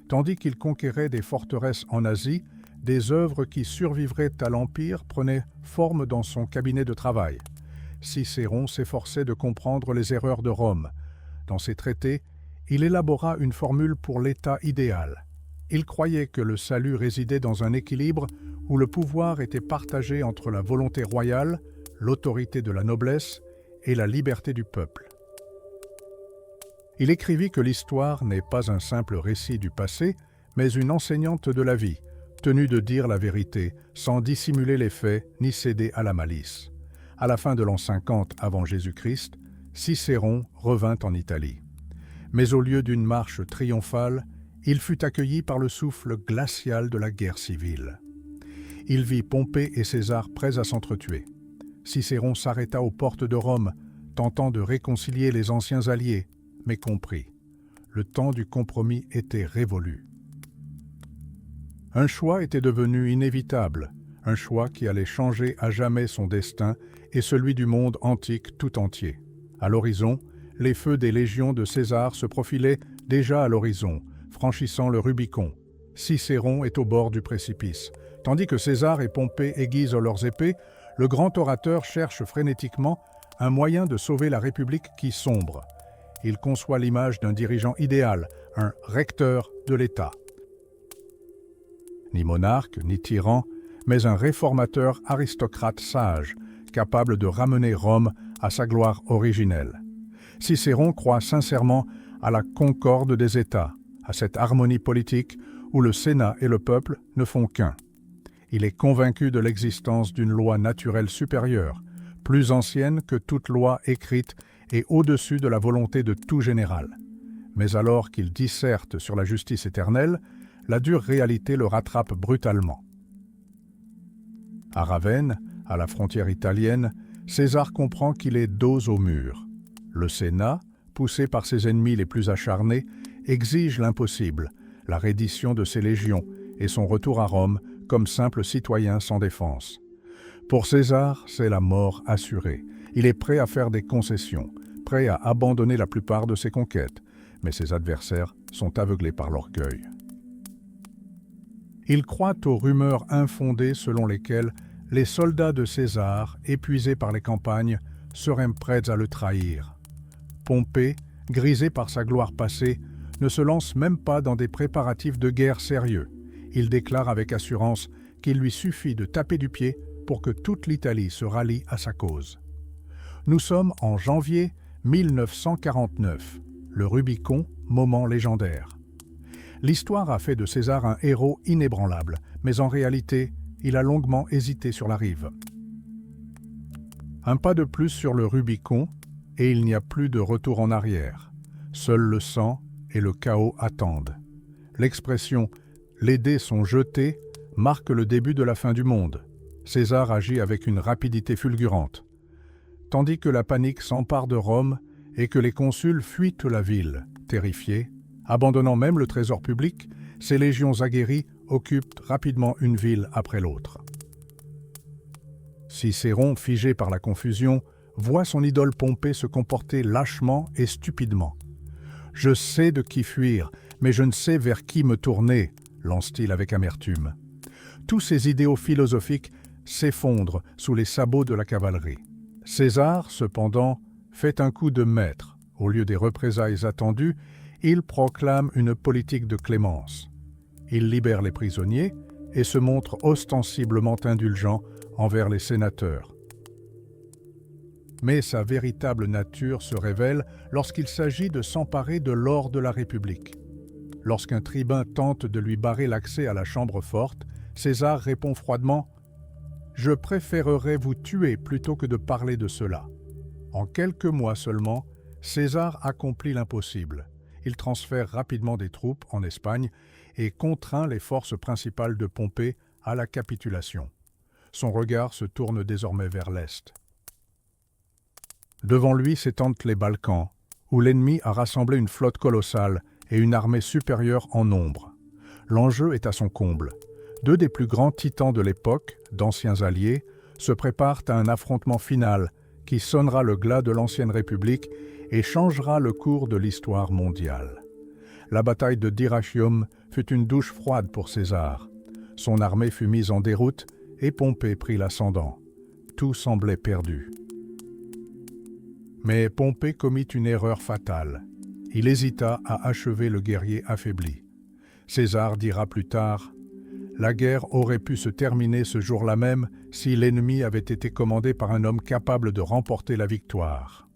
Tandis qu'il conquérait des forteresses en Asie, des œuvres qui survivraient à l'Empire prenaient forme dans son cabinet de travail. Cicéron s'efforçait de comprendre les erreurs de Rome. Dans ses traités, il élabora une formule pour l'État idéal. Il croyait que le salut résidait dans un équilibre où le pouvoir était partagé entre la volonté royale, l'autorité de la noblesse et la liberté du peuple. Il écrivit que l'histoire n'est pas un simple récit du passé, mais une enseignante de la vie, tenue de dire la vérité, sans dissimuler les faits ni céder à la malice. À la fin de l'an 50 avant Jésus-Christ, Cicéron revint en Italie. Mais au lieu d'une marche triomphale, il fut accueilli par le souffle glacial de la guerre civile. Il vit Pompée et César prêts à s'entretuer. Cicéron s'arrêta aux portes de Rome, tentant de réconcilier les anciens alliés, mais comprit. Le temps du compromis était révolu. Un choix était devenu inévitable, un choix qui allait changer à jamais son destin et celui du monde antique tout entier. À l'horizon, les feux des légions de César se profilaient déjà à l'horizon, franchissant le Rubicon. Cicéron est au bord du précipice. Tandis que César et Pompée aiguisent leurs épées, le grand orateur cherche frénétiquement un moyen de sauver la République qui sombre. Il conçoit l'image d'un dirigeant idéal, un recteur de l'État. Ni monarque, ni tyran, mais un réformateur aristocrate sage, capable de ramener Rome à sa gloire originelle. Cicéron croit sincèrement à la concorde des États, à cette harmonie politique où le Sénat et le peuple ne font qu'un. Il est convaincu de l'existence d'une loi naturelle supérieure, plus ancienne que toute loi écrite et au-dessus de la volonté de tout général. Mais alors qu'il disserte sur la justice éternelle, la dure réalité le rattrape brutalement. À Ravenne, à la frontière italienne, César comprend qu'il est dos au mur. Le Sénat, poussé par ses ennemis les plus acharnés, exige l'impossible, la reddition de ses légions et son retour à Rome comme simple citoyen sans défense. Pour César, c'est la mort assurée. Il est prêt à faire des concessions, prêt à abandonner la plupart de ses conquêtes, mais ses adversaires sont aveuglés par l'orgueil. Il croit aux rumeurs infondées selon lesquelles les soldats de César, épuisés par les campagnes, seraient prêts à le trahir. Pompée, grisé par sa gloire passée, ne se lance même pas dans des préparatifs de guerre sérieux. Il déclare avec assurance qu'il lui suffit de taper du pied pour que toute l'Italie se rallie à sa cause. Nous sommes en janvier 1949, le Rubicon, moment légendaire. L'histoire a fait de César un héros inébranlable, mais en réalité, il a longuement hésité sur la rive. Un pas de plus sur le Rubicon, et il n'y a plus de retour en arrière. Seul le sang et le chaos attendent. L'expression « les dés sont jetés » marque le début de la fin du monde. César agit avec une rapidité fulgurante. Tandis que la panique s'empare de Rome et que les consuls fuient la ville, terrifiés, abandonnant même le trésor public, Ses légions aguerries occupent rapidement une ville après l'autre. Cicéron, figé par la confusion, voit son idole Pompée se comporter lâchement et stupidement. « Je sais de qui fuir, mais je ne sais vers qui me tourner », lance-t-il avec amertume. Tous ses idéaux philosophiques s'effondrent sous les sabots de la cavalerie. César, cependant, fait un coup de maître. Au lieu des représailles attendues, il proclame une politique de clémence. Il libère les prisonniers et se montre ostensiblement indulgent envers les sénateurs. Mais sa véritable nature se révèle lorsqu'il s'agit de s'emparer de l'or de la République. Lorsqu'un tribun tente de lui barrer l'accès à la chambre forte, César répond froidement « Je préférerais vous tuer plutôt que de parler de cela ». En quelques mois seulement, César accomplit l'impossible. Il transfère rapidement des troupes en Espagne et contraint les forces principales de Pompée à la capitulation. Son regard se tourne désormais vers l'Est. Devant lui s'étendent les Balkans, où l'ennemi a rassemblé une flotte colossale et une armée supérieure en nombre. L'enjeu est à son comble. Deux des plus grands titans de l'époque, d'anciens alliés, se préparent à un affrontement final qui sonnera le glas de l'ancienne République et changera le cours de l'histoire mondiale. La bataille de Dyrrhachium fut une douche froide pour César. Son armée fut mise en déroute et Pompée prit l'ascendant. Tout semblait perdu. Mais Pompée commit une erreur fatale. Il hésita à achever le guerrier affaibli. César dira plus tard « La guerre aurait pu se terminer ce jour-là même si l'ennemi avait été commandé par un homme capable de remporter la victoire. »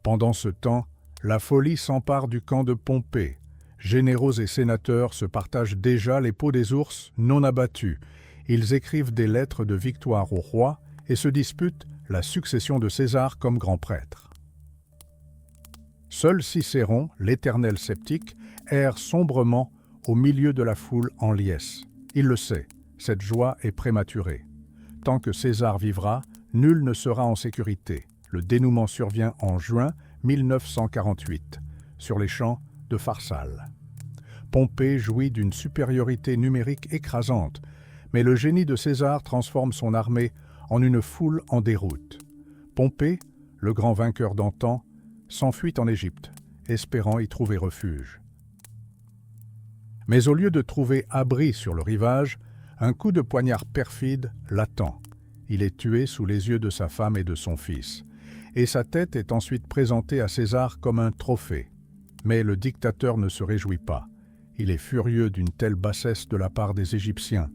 Pendant ce temps, la folie s'empare du camp de Pompée. Généraux et sénateurs se partagent déjà les peaux des ours non abattus. Ils écrivent des lettres de victoire au roi et se disputent la succession de César comme grand prêtre. Seul Cicéron, l'éternel sceptique, erre sombrement au milieu de la foule en liesse. Il le sait, cette joie est prématurée. Tant que César vivra, nul ne sera en sécurité. Le dénouement survient en juin 1948, sur les champs de Pharsale. Pompée jouit d'une supériorité numérique écrasante, mais le génie de César transforme son armée en une foule en déroute. Pompée, le grand vainqueur d'antan, s'enfuit en Égypte, espérant y trouver refuge. Mais au lieu de trouver abri sur le rivage, un coup de poignard perfide l'attend. Il est tué sous les yeux de sa femme et de son fils, et sa tête est ensuite présentée à César comme un trophée. Mais le dictateur ne se réjouit pas. Il est furieux d'une telle bassesse de la part des Égyptiens.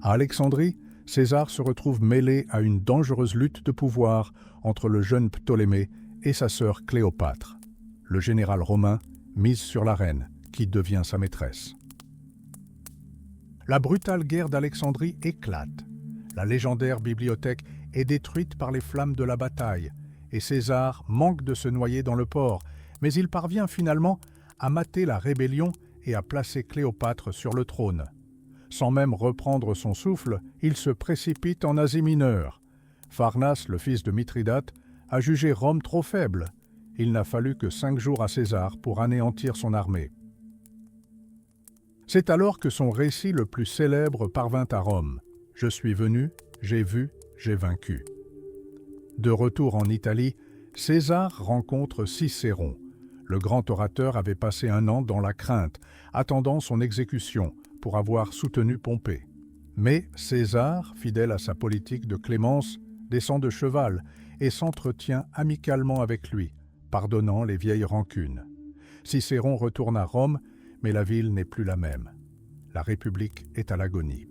À Alexandrie, César se retrouve mêlé à une dangereuse lutte de pouvoir entre le jeune Ptolémée et sa sœur Cléopâtre. Le général romain mise sur la reine, qui devient sa maîtresse. La brutale guerre d'Alexandrie éclate. La légendaire bibliothèque est détruite par les flammes de la bataille, et César manque de se noyer dans le port, mais il parvient finalement à mater la rébellion et à placer Cléopâtre sur le trône. Sans même reprendre son souffle, il se précipite en Asie mineure. Pharnace, le fils de Mithridate, a jugé Rome trop faible. Il n'a fallu que 5 jours à César pour anéantir son armée. C'est alors que son récit le plus célèbre parvint à Rome. « Je suis venu, j'ai vu, j'ai vaincu ». De retour en Italie, César rencontre Cicéron. Le grand orateur avait passé 1 an dans la crainte, attendant son exécution pour avoir soutenu Pompée. Mais César, fidèle à sa politique de clémence, descend de cheval et s'entretient amicalement avec lui, pardonnant les vieilles rancunes. Cicéron retourne à Rome, mais la ville n'est plus la même. La République est à l'agonie.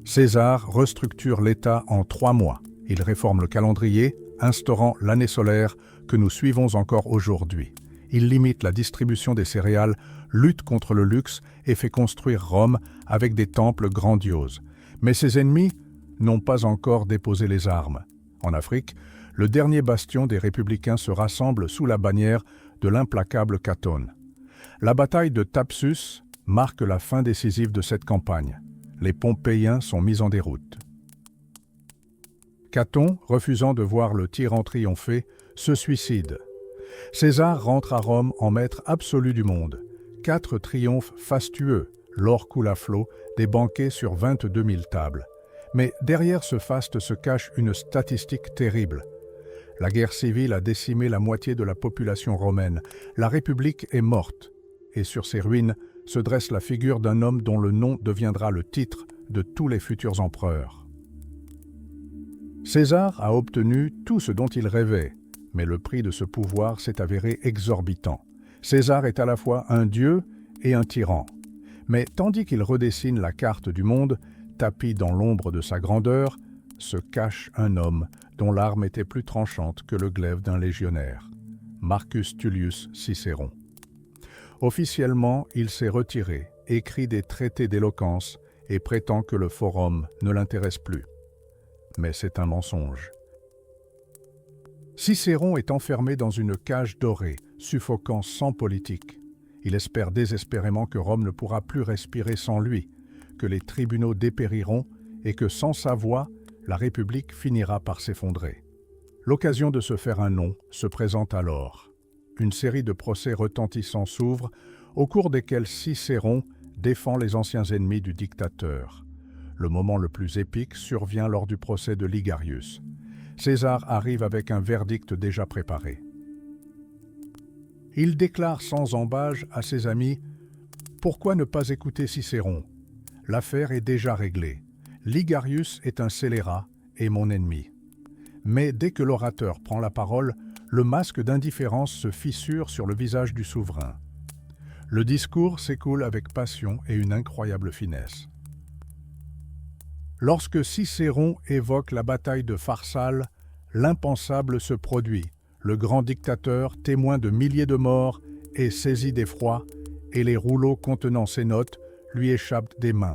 César restructure l'État en 3 mois. Il réforme le calendrier, instaurant l'année solaire que nous suivons encore aujourd'hui. Il limite la distribution des céréales, lutte contre le luxe et fait construire Rome avec des temples grandioses. Mais ses ennemis n'ont pas encore déposé les armes. En Afrique, le dernier bastion des républicains se rassemble sous la bannière de l'implacable Catone. La bataille de Thapsus marque la fin décisive de cette campagne. Les Pompéiens sont mis en déroute. Caton, refusant de voir le tyran triompher, se suicide. César rentre à Rome en maître absolu du monde. 4 triomphes fastueux, l'or coule à flot, des banquets sur 22 000 tables. Mais derrière ce faste se cache une statistique terrible. La guerre civile a décimé la moitié de la population romaine. La République est morte. Et sur ses ruines se dresse la figure d'un homme dont le nom deviendra le titre de tous les futurs empereurs. César a obtenu tout ce dont il rêvait, mais le prix de ce pouvoir s'est avéré exorbitant. César est à la fois un dieu et un tyran. Mais tandis qu'il redessine la carte du monde, tapi dans l'ombre de sa grandeur, se cache un homme dont l'arme était plus tranchante que le glaive d'un légionnaire, Marcus Tullius Cicéron. Officiellement, il s'est retiré, écrit des traités d'éloquence et prétend que le forum ne l'intéresse plus. Mais c'est un mensonge. Cicéron est enfermé dans une cage dorée, suffocant sans politique. Il espère désespérément que Rome ne pourra plus respirer sans lui, que les tribunaux dépériront et que sans sa voix, la République finira par s'effondrer. L'occasion de se faire un nom se présente alors. Une série de procès retentissants s'ouvre, au cours desquels Cicéron défend les anciens ennemis du dictateur. Le moment le plus épique survient lors du procès de Ligarius. César arrive avec un verdict déjà préparé. Il déclare sans ambages à ses amis « Pourquoi ne pas écouter Cicéron ? L'affaire est déjà réglée. Ligarius est un scélérat et mon ennemi. » Mais dès que l'orateur prend la parole, le masque d'indifférence se fissure sur le visage du souverain. Le discours s'écoule avec passion et une incroyable finesse. Lorsque Cicéron évoque la bataille de Pharsale, l'impensable se produit. Le grand dictateur, témoin de milliers de morts, est saisi d'effroi et les rouleaux contenant ses notes lui échappent des mains.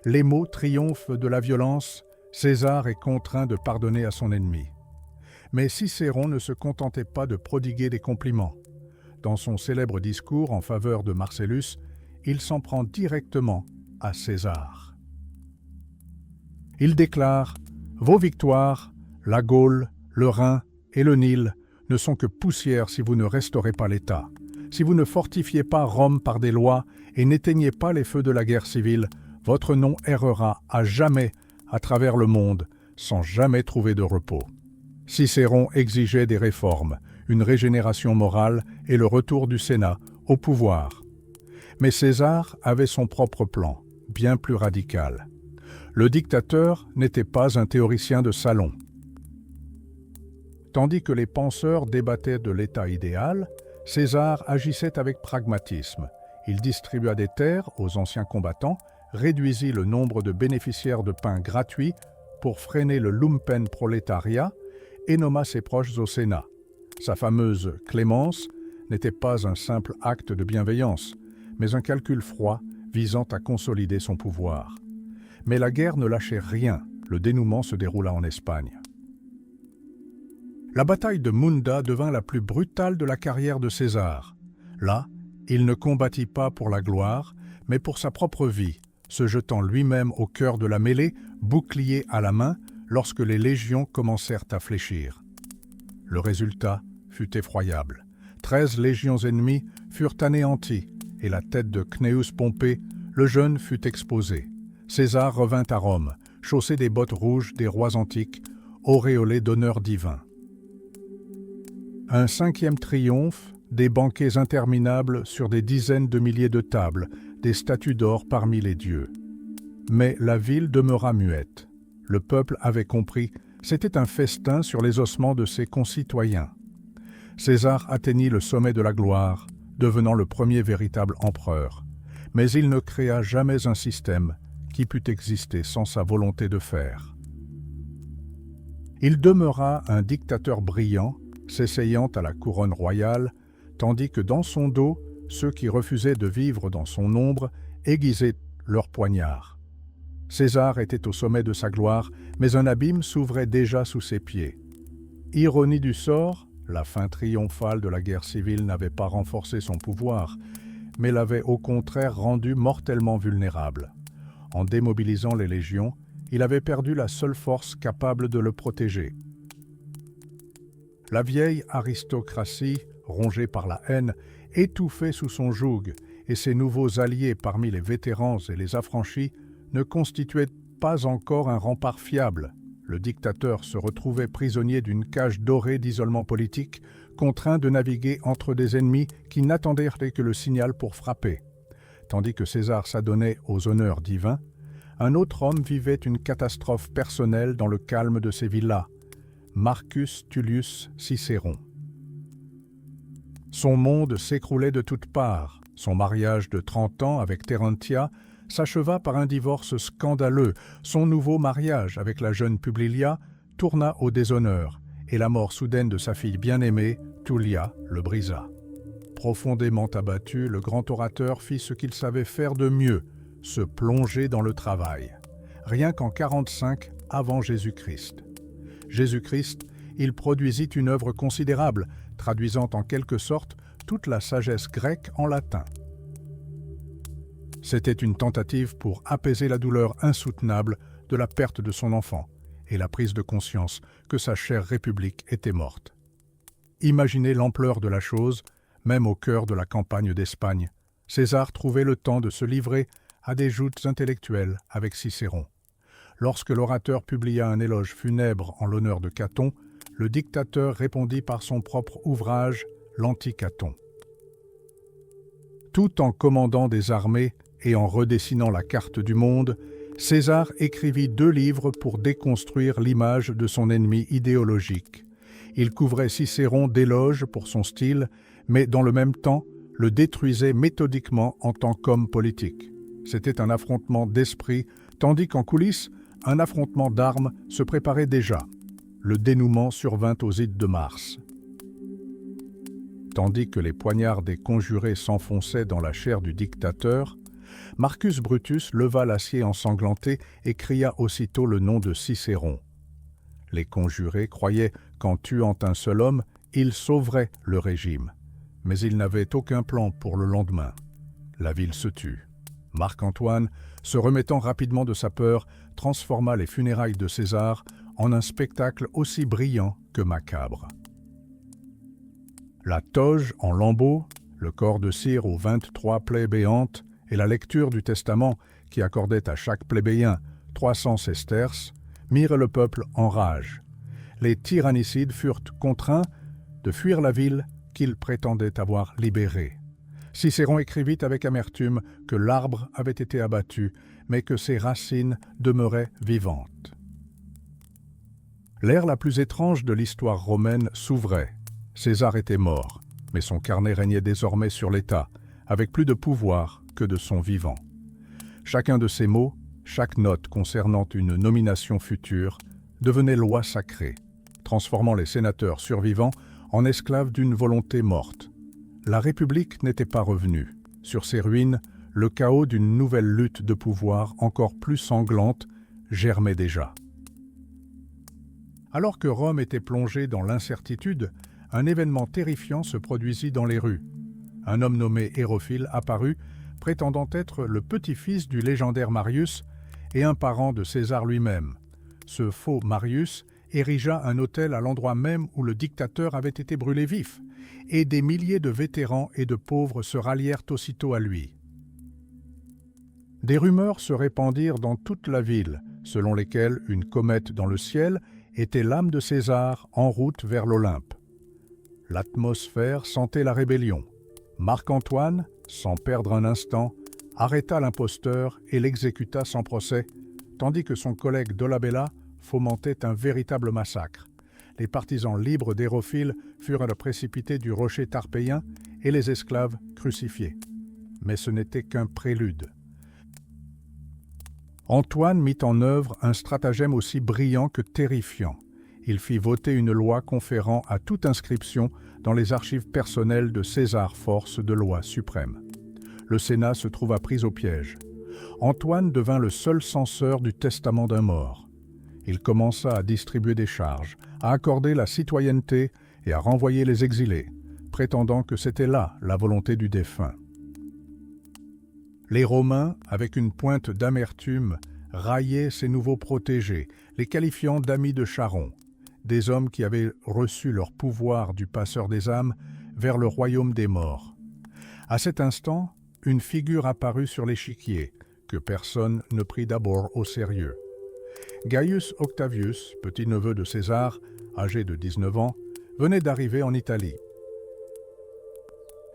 Les mots triomphent de la violence, César est contraint de pardonner à son ennemi. Mais Cicéron ne se contentait pas de prodiguer des compliments. Dans son célèbre discours en faveur de Marcellus, il s'en prend directement à César. Il déclare « Vos victoires, la Gaule, le Rhin et le Nil ne sont que poussière si vous ne restaurez pas l'État. Si vous ne fortifiez pas Rome par des lois et n'éteignez pas les feux de la guerre civile, votre nom errera à jamais à travers le monde sans jamais trouver de repos. » Cicéron exigeait des réformes, une régénération morale et le retour du Sénat au pouvoir. Mais César avait son propre plan, bien plus radical. Le dictateur n'était pas un théoricien de salon. Tandis que les penseurs débattaient de l'État idéal, César agissait avec pragmatisme. Il distribua des terres aux anciens combattants, réduisit le nombre de bénéficiaires de pain gratuit pour freiner le lumpenprolétariat et nomma ses proches au Sénat. Sa fameuse clémence n'était pas un simple acte de bienveillance, mais un calcul froid visant à consolider son pouvoir. Mais la guerre ne lâchait rien, le dénouement se déroula en Espagne. La bataille de Munda devint la plus brutale de la carrière de César. Là, il ne combattit pas pour la gloire, mais pour sa propre vie, se jetant lui-même au cœur de la mêlée, bouclier à la main, lorsque les légions commencèrent à fléchir. Le résultat fut effroyable. 13 légions ennemies furent anéanties et la tête de Cnaeus Pompée, le jeune, fut exposée. César revint à Rome, chaussé des bottes rouges des rois antiques, auréolé d'honneurs divins. Un 5e triomphe, des banquets interminables sur des dizaines de milliers de tables, des statues d'or parmi les dieux. Mais la ville demeura muette. Le peuple avait compris, c'était un festin sur les ossements de ses concitoyens. César atteignit le sommet de la gloire, devenant le premier véritable empereur. Mais il ne créa jamais un système qui pût exister sans sa volonté de faire. Il demeura un dictateur brillant, s'essayant à la couronne royale, tandis que dans son dos, ceux qui refusaient de vivre dans son ombre aiguisaient leurs poignards. César était au sommet de sa gloire, mais un abîme s'ouvrait déjà sous ses pieds. Ironie du sort, la fin triomphale de la guerre civile n'avait pas renforcé son pouvoir, mais l'avait au contraire rendu mortellement vulnérable. En démobilisant les légions, il avait perdu la seule force capable de le protéger. La vieille aristocratie, rongée par la haine, étouffait sous son joug, et ses nouveaux alliés parmi les vétérans et les affranchis ne constituaient pas encore un rempart fiable. Le dictateur se retrouvait prisonnier d'une cage dorée d'isolement politique, contraint de naviguer entre des ennemis qui n'attendaient que le signal pour frapper. Tandis que César s'adonnait aux honneurs divins, un autre homme vivait une catastrophe personnelle dans le calme de ses villas, Marcus Tullius Cicéron. Son monde s'écroulait de toutes parts. Son mariage de 30 ans avec Terentia s'acheva par un divorce scandaleux. Son nouveau mariage avec la jeune Publilia tourna au déshonneur, et la mort soudaine de sa fille bien-aimée, Tullia, le brisa. Profondément abattu, le grand orateur fit ce qu'il savait faire de mieux, se plonger dans le travail. Rien qu'en 45 avant Jésus-Christ. Jésus-Christ, il produisit une œuvre considérable, traduisant en quelque sorte toute la sagesse grecque en latin. C'était une tentative pour apaiser la douleur insoutenable de la perte de son enfant et la prise de conscience que sa chère République était morte. Imaginez l'ampleur de la chose, même au cœur de la campagne d'Espagne. César trouvait le temps de se livrer à des joutes intellectuelles avec Cicéron. Lorsque l'orateur publia un éloge funèbre en l'honneur de Caton, le dictateur répondit par son propre ouvrage, l'Anti-Caton. Tout en commandant des armées et en redessinant la carte du monde, César écrivit 2 livres pour déconstruire l'image de son ennemi idéologique. Il couvrait Cicéron d'éloges pour son style, mais dans le même temps, le détruisait méthodiquement en tant qu'homme politique. C'était un affrontement d'esprit, tandis qu'en coulisses, un affrontement d'armes se préparait déjà. Le dénouement survint aux Ides de Mars. Tandis que les poignards des conjurés s'enfonçaient dans la chair du dictateur, Marcus Brutus leva l'acier ensanglanté et cria aussitôt le nom de Cicéron. Les conjurés croyaient qu'en tuant un seul homme, ils sauveraient le régime. Mais ils n'avaient aucun plan pour le lendemain. La ville se tut. Marc-Antoine, se remettant rapidement de sa peur, transforma les funérailles de César en un spectacle aussi brillant que macabre. La toge en lambeaux, le corps de cire aux 23 plaies béantes et la lecture du testament qui accordait à chaque plébéien 300 sesterces mirent le peuple en rage. Les tyrannicides furent contraints de fuir la ville qu'ils prétendaient avoir libérée. Cicéron écrivit avec amertume que l'arbre avait été abattu, mais que ses racines demeuraient vivantes. L'ère la plus étrange de l'histoire romaine s'ouvrait. César était mort, mais son carnet régnait désormais sur l'État, avec plus de pouvoir que de son vivant. Chacun de ces mots, chaque note concernant une nomination future, devenait loi sacrée, transformant les sénateurs survivants en esclaves d'une volonté morte. La République n'était pas revenue. Sur ses ruines, le chaos d'une nouvelle lutte de pouvoir encore plus sanglante germait déjà. Alors que Rome était plongée dans l'incertitude, un événement terrifiant se produisit dans les rues. Un homme nommé Hérophile apparut, prétendant être le petit-fils du légendaire Marius et un parent de César lui-même. Ce faux Marius érigea un autel à l'endroit même où le dictateur avait été brûlé vif, et des milliers de vétérans et de pauvres se rallièrent aussitôt à lui. Des rumeurs se répandirent dans toute la ville, selon lesquelles une comète dans le ciel était l'âme de César en route vers l'Olympe. L'atmosphère sentait la rébellion. Marc-Antoine, sans perdre un instant, arrêta l'imposteur et l'exécuta sans procès, tandis que son collègue Dolabella fomentait un véritable massacre. Les partisans libres d'Hérophile furent précipités du rocher tarpéien et les esclaves crucifiés. Mais ce n'était qu'un prélude. Antoine mit en œuvre un stratagème aussi brillant que terrifiant. Il fit voter une loi conférant à toute inscription dans les archives personnelles de César force de loi suprême. Le Sénat se trouva pris au piège. Antoine devint le seul censeur du testament d'un mort. Il commença à distribuer des charges, à accorder la citoyenneté et à renvoyer les exilés, prétendant que c'était là la volonté du défunt. Les Romains, avec une pointe d'amertume, raillaient ces nouveaux protégés, les qualifiant d'amis de Charon, des hommes qui avaient reçu leur pouvoir du passeur des âmes vers le royaume des morts. À cet instant, une figure apparut sur l'échiquier, que personne ne prit d'abord au sérieux. Gaius Octavius, petit-neveu de César, âgé de 19 ans, venait d'arriver en Italie.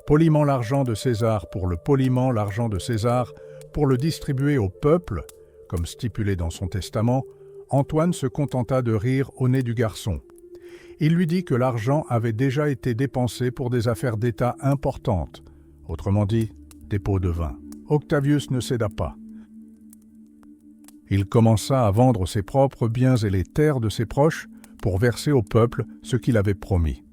Poliment l'argent de César pour le poliment l'argent de César pour le distribuer au peuple, comme stipulé dans son testament, Antoine se contenta de rire au nez du garçon. Il lui dit que l'argent avait déjà été dépensé pour des affaires d'État importantes, autrement dit, des pots de vin. Octavius ne céda pas. Il commença à vendre ses propres biens et les terres de ses proches pour verser au peuple ce qu'il avait promis.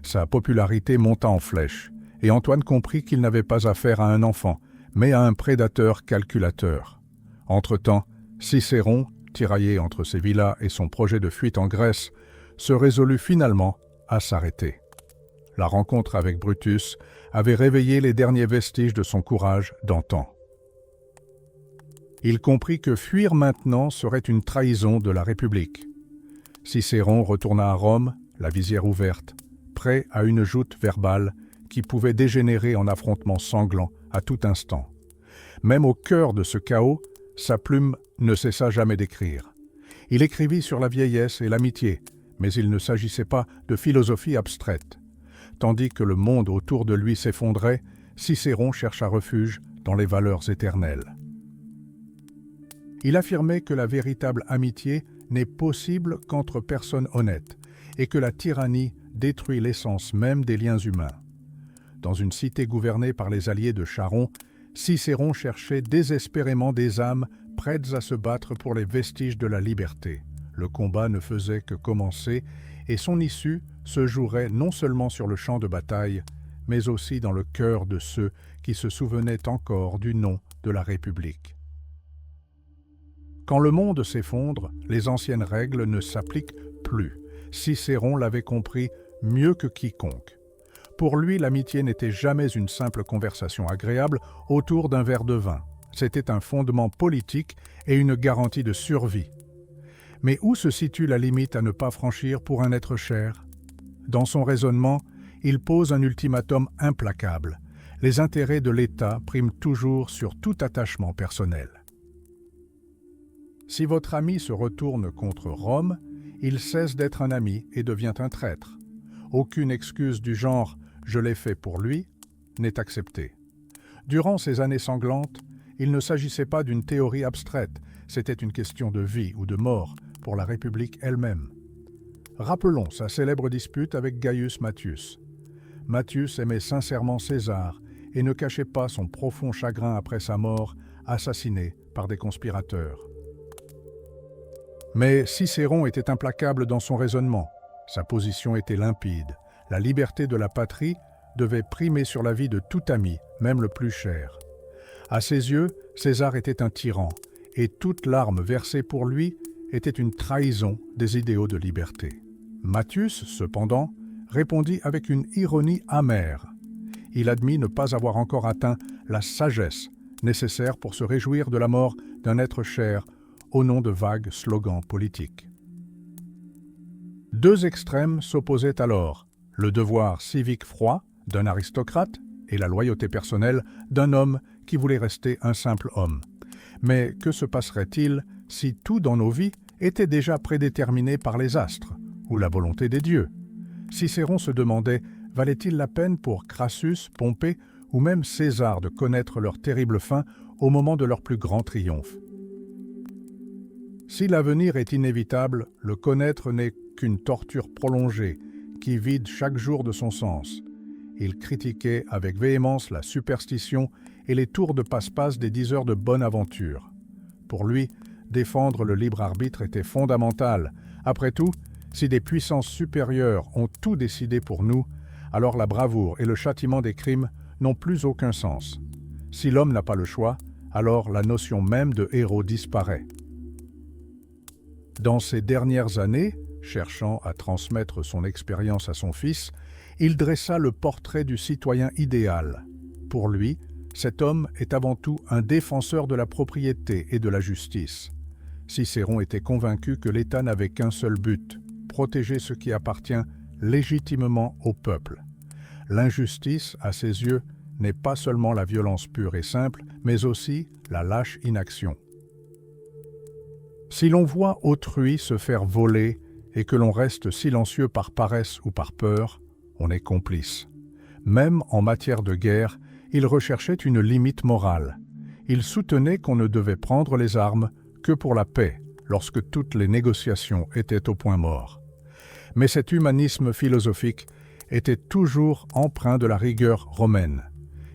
Sa popularité monta en flèche, et Antoine comprit qu'il n'avait pas affaire à un enfant, mais à un prédateur calculateur. Entre-temps, Cicéron, tiraillé entre ses villas et son projet de fuite en Grèce, se résolut finalement à s'arrêter. La rencontre avec Brutus avait réveillé les derniers vestiges de son courage d'antan. Il comprit que fuir maintenant serait une trahison de la République. Cicéron retourna à Rome, la visière ouverte, prêt à une joute verbale qui pouvait dégénérer en affrontement sanglant à tout instant. Même au cœur de ce chaos, sa plume ne cessa jamais d'écrire. Il écrivit sur la vieillesse et l'amitié, mais il ne s'agissait pas de philosophie abstraite. Tandis que le monde autour de lui s'effondrait, Cicéron chercha refuge dans les valeurs éternelles. Il affirmait que la véritable amitié n'est possible qu'entre personnes honnêtes et que la tyrannie détruit l'essence même des liens humains. Dans une cité gouvernée par les alliés de Charon, Cicéron cherchait désespérément des âmes prêtes à se battre pour les vestiges de la liberté. Le combat ne faisait que commencer et son issue se jouerait non seulement sur le champ de bataille, mais aussi dans le cœur de ceux qui se souvenaient encore du nom de la République. Quand le monde s'effondre, les anciennes règles ne s'appliquent plus. Cicéron l'avait compris mieux que quiconque. Pour lui, l'amitié n'était jamais une simple conversation agréable autour d'un verre de vin. C'était un fondement politique et une garantie de survie. Mais où se situe la limite à ne pas franchir pour un être cher ? Dans son raisonnement, il pose un ultimatum implacable. Les intérêts de l'État priment toujours sur tout attachement personnel. Si votre ami se retourne contre Rome, il cesse d'être un ami et devient un traître. Aucune excuse du genre « je l'ai fait pour lui » n'est acceptée. Durant ces années sanglantes, il ne s'agissait pas d'une théorie abstraite, c'était une question de vie ou de mort pour la République elle-même. Rappelons sa célèbre dispute avec Gaius Matius. Matius aimait sincèrement César et ne cachait pas son profond chagrin après sa mort, assassiné par des conspirateurs. Mais Cicéron était implacable dans son raisonnement. Sa position était limpide. La liberté de la patrie devait primer sur la vie de tout ami, même le plus cher. À ses yeux, César était un tyran, et toute larme versée pour lui était une trahison des idéaux de liberté. Matius, cependant, répondit avec une ironie amère. Il admit ne pas avoir encore atteint la sagesse nécessaire pour se réjouir de la mort d'un être cher au nom de vagues slogans politiques. Deux extrêmes s'opposaient alors, le devoir civique froid d'un aristocrate et la loyauté personnelle d'un homme qui voulait rester un simple homme. Mais que se passerait-il si tout dans nos vies était déjà prédéterminé par les astres ou la volonté des dieux? Cicéron se demandait, valait-il la peine pour Crassus, Pompée ou même César de connaître leur terrible fin au moment de leur plus grand triomphe? Si l'avenir est inévitable, le connaître n'est qu'une torture prolongée qui vide chaque jour de son sens. Il critiquait avec véhémence la superstition et les tours de passe-passe des diseurs de bonne aventure. Pour lui, défendre le libre arbitre était fondamental. Après tout, si des puissances supérieures ont tout décidé pour nous, alors la bravoure et le châtiment des crimes n'ont plus aucun sens. Si l'homme n'a pas le choix, alors la notion même de héros disparaît. Dans ces dernières années, cherchant à transmettre son expérience à son fils, il dressa le portrait du citoyen idéal. Pour lui, cet homme est avant tout un défenseur de la propriété et de la justice. Cicéron était convaincu que l'État n'avait qu'un seul but, protéger ce qui appartient légitimement au peuple. L'injustice, à ses yeux, n'est pas seulement la violence pure et simple, mais aussi la lâche inaction. Si l'on voit autrui se faire voler et que l'on reste silencieux par paresse ou par peur, on est complice. Même en matière de guerre, il recherchait une limite morale. Il soutenait qu'on ne devait prendre les armes que pour la paix, lorsque toutes les négociations étaient au point mort. Mais cet humanisme philosophique était toujours empreint de la rigueur romaine.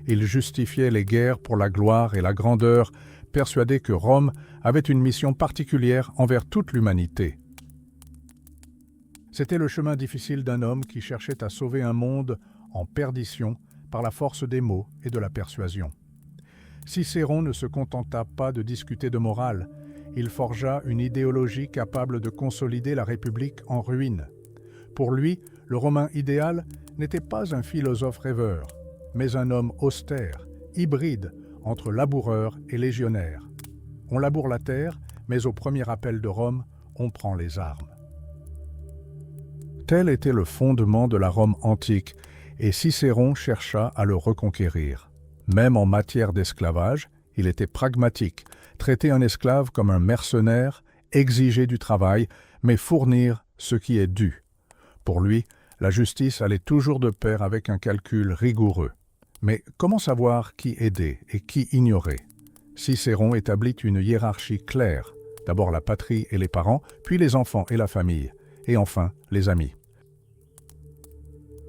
Il justifiait les guerres pour la gloire et la grandeur, persuadé que Rome avait une mission particulière envers toute l'humanité. C'était le chemin difficile d'un homme qui cherchait à sauver un monde en perdition par la force des mots et de la persuasion. Cicéron ne se contenta pas de discuter de morale, il forgea une idéologie capable de consolider la République en ruine. Pour lui, le Romain idéal n'était pas un philosophe rêveur, mais un homme austère, hybride entre laboureur et légionnaire. On laboure la terre, mais au premier appel de Rome, on prend les armes. Tel était le fondement de la Rome antique, et Cicéron chercha à le reconquérir. Même en matière d'esclavage, il était pragmatique, traiter un esclave comme un mercenaire, exiger du travail, mais fournir ce qui est dû. Pour lui, la justice allait toujours de pair avec un calcul rigoureux. Mais comment savoir qui aider et qui ignorer? Cicéron établit une hiérarchie claire, d'abord la patrie et les parents, puis les enfants et la famille, et enfin les amis.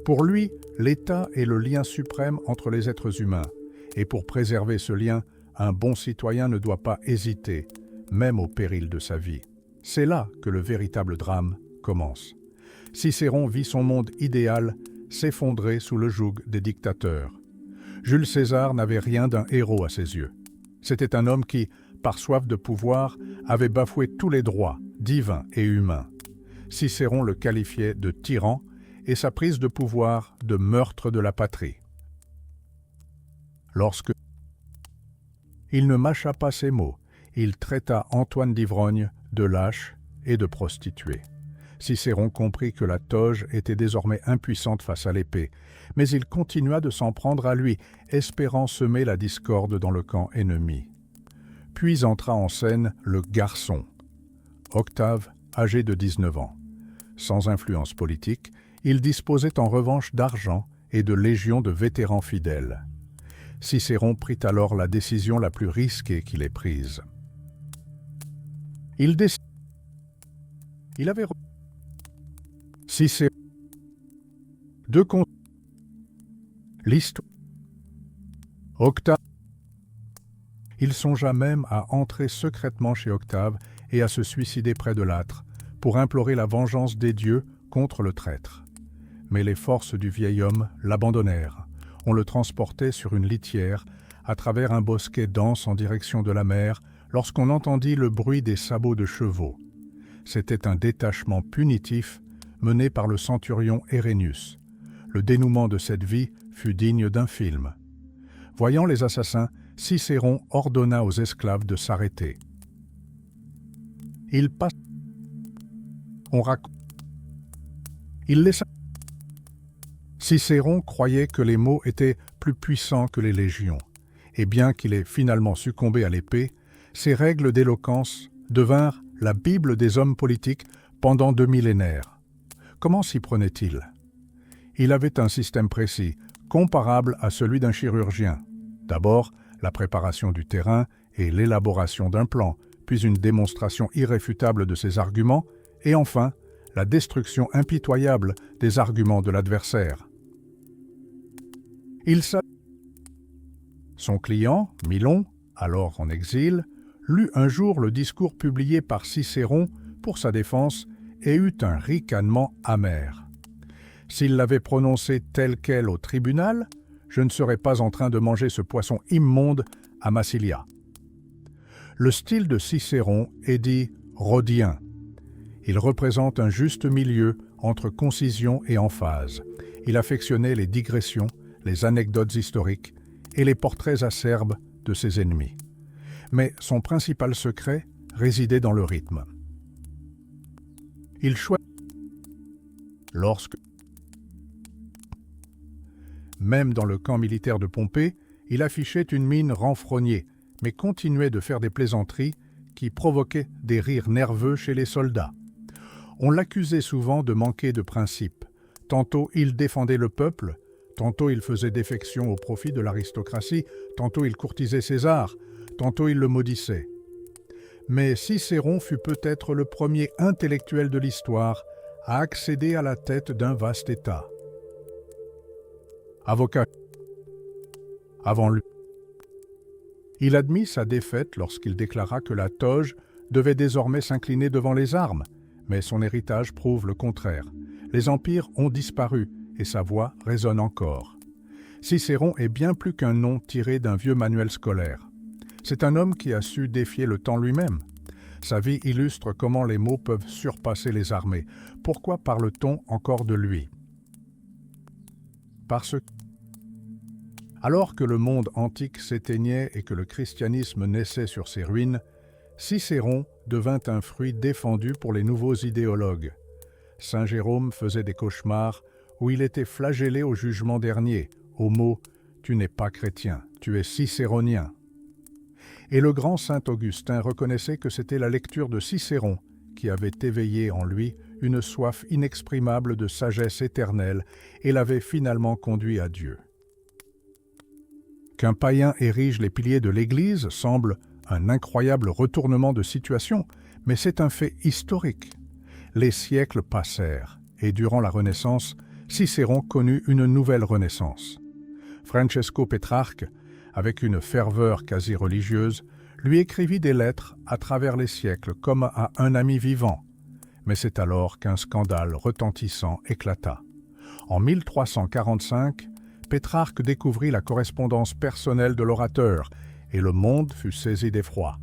Pour lui, l'État est le lien suprême entre les êtres humains, et pour préserver ce lien, un bon citoyen ne doit pas hésiter, même au péril de sa vie. C'est là que le véritable drame commence. Cicéron vit son monde idéal s'effondrer sous le joug des dictateurs. Jules César n'avait rien d'un héros à ses yeux. C'était un homme qui, par soif de pouvoir, avait bafoué tous les droits, divins et humains. Cicéron le qualifiait de tyran et sa prise de pouvoir de meurtre de la patrie. Lorsque il ne mâcha pas ses mots, il traita Antoine d'Ivrogne de lâche et de prostituée. Cicéron comprit que la toge était désormais impuissante face à l'épée, mais il continua de s'en prendre à lui, espérant semer la discorde dans le camp ennemi. Puis entra en scène le garçon, Octave, âgé de 19 ans. Sans influence politique, il disposait en revanche d'argent et de légions de vétérans fidèles. Cicéron prit alors la décision la plus risquée qu'il ait prise. Il avait Cicéron de l'histoire. Octave. Il songea même à entrer secrètement chez Octave et à se suicider près de l'âtre, pour implorer la vengeance des dieux contre le traître. Mais les forces du vieil homme l'abandonnèrent. On le transportait sur une litière, à travers un bosquet dense en direction de la mer, lorsqu'on entendit le bruit des sabots de chevaux. C'était un détachement punitif mené par le centurion Herénius. Le dénouement de cette vie fut digne d'un film. Voyant les assassins, Cicéron ordonna aux esclaves de s'arrêter. Il passe. On raconte. Il laissa. Cicéron croyait que les mots étaient plus puissants que les légions, et bien qu'il ait finalement succombé à l'épée, ses règles d'éloquence devinrent la Bible des hommes politiques pendant 2 millénaires. Comment s'y prenait-il? Il avait un système précis, comparable à celui d'un chirurgien. D'abord, la préparation du terrain et l'élaboration d'un plan, puis une démonstration irréfutable de ses arguments, et enfin, la destruction impitoyable des arguments de l'adversaire. Son client, Milon, alors en exil, lut un jour le discours publié par Cicéron pour sa défense et eut un ricanement amer. S'il l'avait prononcé tel quel au tribunal, je ne serais pas en train de manger ce poisson immonde à Massilia. Le style de Cicéron est dit rhodien. Il représente un juste milieu entre concision et emphase. Il affectionnait les digressions, les anecdotes historiques et les portraits acerbes de ses ennemis. Mais son principal secret résidait dans le rythme. Il choisit lorsque Même dans le camp militaire de Pompée, il affichait une mine renfrognée, mais continuait de faire des plaisanteries qui provoquaient des rires nerveux chez les soldats. On l'accusait souvent de manquer de principes. Tantôt il défendait le peuple, tantôt il faisait défection au profit de l'aristocratie, tantôt il courtisait César, tantôt il le maudissait. Mais Cicéron fut peut-être le premier intellectuel de l'histoire à accéder à la tête d'un vaste État. Avocat avant lui. Il admit sa défaite lorsqu'il déclara que la toge devait désormais s'incliner devant les armes, mais son héritage prouve le contraire. Les empires ont disparu et sa voix résonne encore. Cicéron est bien plus qu'un nom tiré d'un vieux manuel scolaire. C'est un homme qui a su défier le temps lui-même. Sa vie illustre comment les mots peuvent surpasser les armées. Pourquoi parle-t-on encore de lui? Parce que alors que le monde antique s'éteignait et que le christianisme naissait sur ses ruines, Cicéron devint un fruit défendu pour les nouveaux idéologues. Saint Jérôme faisait des cauchemars où il était flagellé au jugement dernier, au mot « Tu n'es pas chrétien, tu es cicéronien ». Et le grand saint Augustin reconnaissait que c'était la lecture de Cicéron qui avait éveillé en lui une soif inexprimable de sagesse éternelle et l'avait finalement conduit à Dieu. Qu'un païen érige les piliers de l'Église semble un incroyable retournement de situation, mais c'est un fait historique. Les siècles passèrent, et durant la Renaissance, Cicéron connut une nouvelle renaissance. Francesco Pétrarque, avec une ferveur quasi religieuse, lui écrivit des lettres à travers les siècles comme à un ami vivant. Mais c'est alors qu'un scandale retentissant éclata. En 1345, Pétrarque découvrit la correspondance personnelle de l'orateur et le monde fut saisi d'effroi.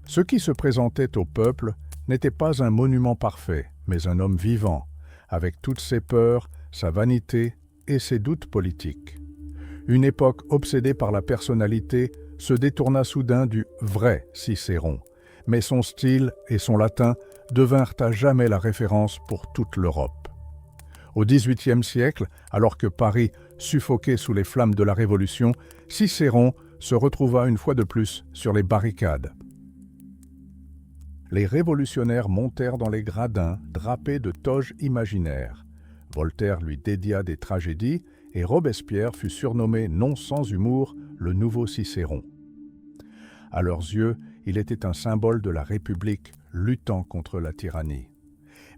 Ce qui se présentait au peuple n'était pas un monument parfait, mais un homme vivant, avec toutes ses peurs, sa vanité et ses doutes politiques. Une époque obsédée par la personnalité se détourna soudain du vrai Cicéron, mais son style et son latin devinrent à jamais la référence pour toute l'Europe. Au XVIIIe siècle, alors que Paris suffoquait sous les flammes de la Révolution, Cicéron se retrouva une fois de plus sur les barricades. Les révolutionnaires montèrent dans les gradins, drapés de toges imaginaires. Voltaire lui dédia des tragédies et Robespierre fut surnommé, non sans humour, le nouveau Cicéron. À leurs yeux, il était un symbole de la République luttant contre la tyrannie.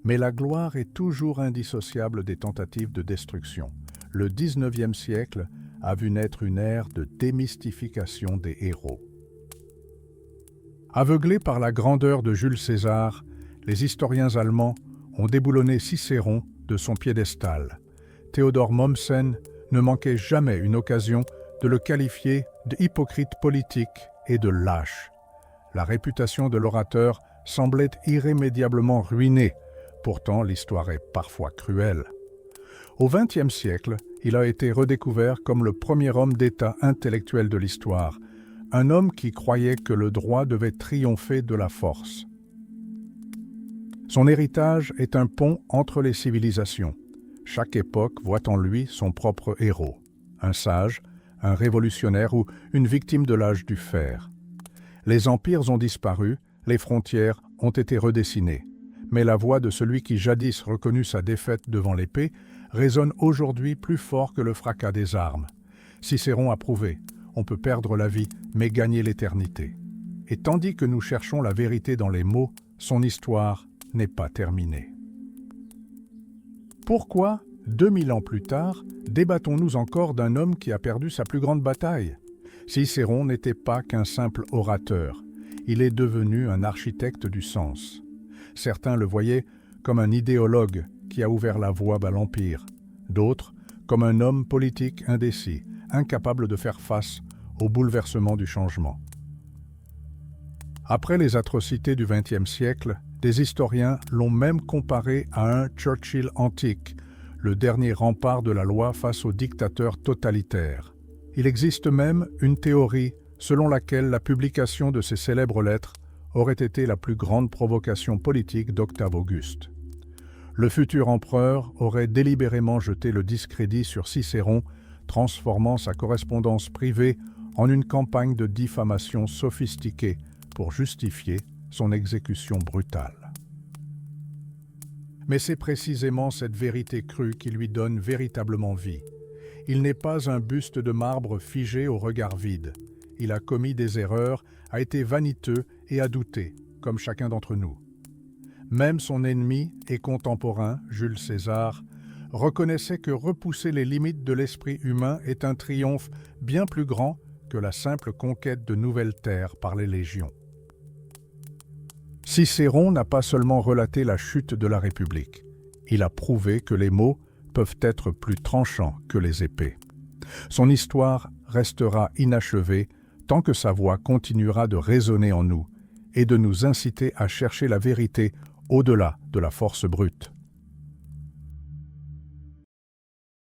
Mais la gloire est toujours indissociable des tentatives de destruction. Le XIXe siècle a vu naître une ère de démystification des héros. Aveuglés par la grandeur de Jules César, les historiens allemands ont déboulonné Cicéron de son piédestal. Theodor Mommsen ne manquait jamais une occasion de le qualifier d'hypocrite politique et de lâche. La réputation de l'orateur semblait irrémédiablement ruinée. Pourtant, l'histoire est parfois cruelle. Au XXe siècle, il a été redécouvert comme le premier homme d'État intellectuel de l'histoire, un homme qui croyait que le droit devait triompher de la force. Son héritage est un pont entre les civilisations. Chaque époque voit en lui son propre héros, un sage, un révolutionnaire ou une victime de l'âge du fer. Les empires ont disparu, les frontières ont été redessinées. Mais la voix de celui qui jadis reconnut sa défaite devant l'épée résonne aujourd'hui plus fort que le fracas des armes. Cicéron a prouvé, on peut perdre la vie, mais gagner l'éternité. Et tandis que nous cherchons la vérité dans les mots, son histoire n'est pas terminée. Pourquoi, 2000 ans plus tard, débattons-nous encore d'un homme qui a perdu sa plus grande bataille? Cicéron n'était pas qu'un simple orateur, il est devenu un architecte du sens. Certains le voyaient comme un idéologue qui a ouvert la voie à l'Empire, d'autres comme un homme politique indécis, incapable de faire face au bouleversement du changement. Après les atrocités du XXe siècle, des historiens l'ont même comparé à un Churchill antique, le dernier rempart de la loi face aux dictateurs totalitaires. Il existe même une théorie selon laquelle la publication de ces célèbres lettres aurait été la plus grande provocation politique d'Octave Auguste. Le futur empereur aurait délibérément jeté le discrédit sur Cicéron, transformant sa correspondance privée en une campagne de diffamation sophistiquée pour justifier son exécution brutale. Mais c'est précisément cette vérité crue qui lui donne véritablement vie. Il n'est pas un buste de marbre figé au regard vide. Il a commis des erreurs, a été vaniteux et a douté, comme chacun d'entre nous. Même son ennemi et contemporain, Jules César, reconnaissait que repousser les limites de l'esprit humain est un triomphe bien plus grand que la simple conquête de nouvelles terres par les légions. Cicéron n'a pas seulement relaté la chute de la République, il a prouvé que les mots peuvent être plus tranchants que les épées. Son histoire restera inachevée tant que sa voix continuera de résonner en nous et de nous inciter à chercher la vérité au-delà de la force brute.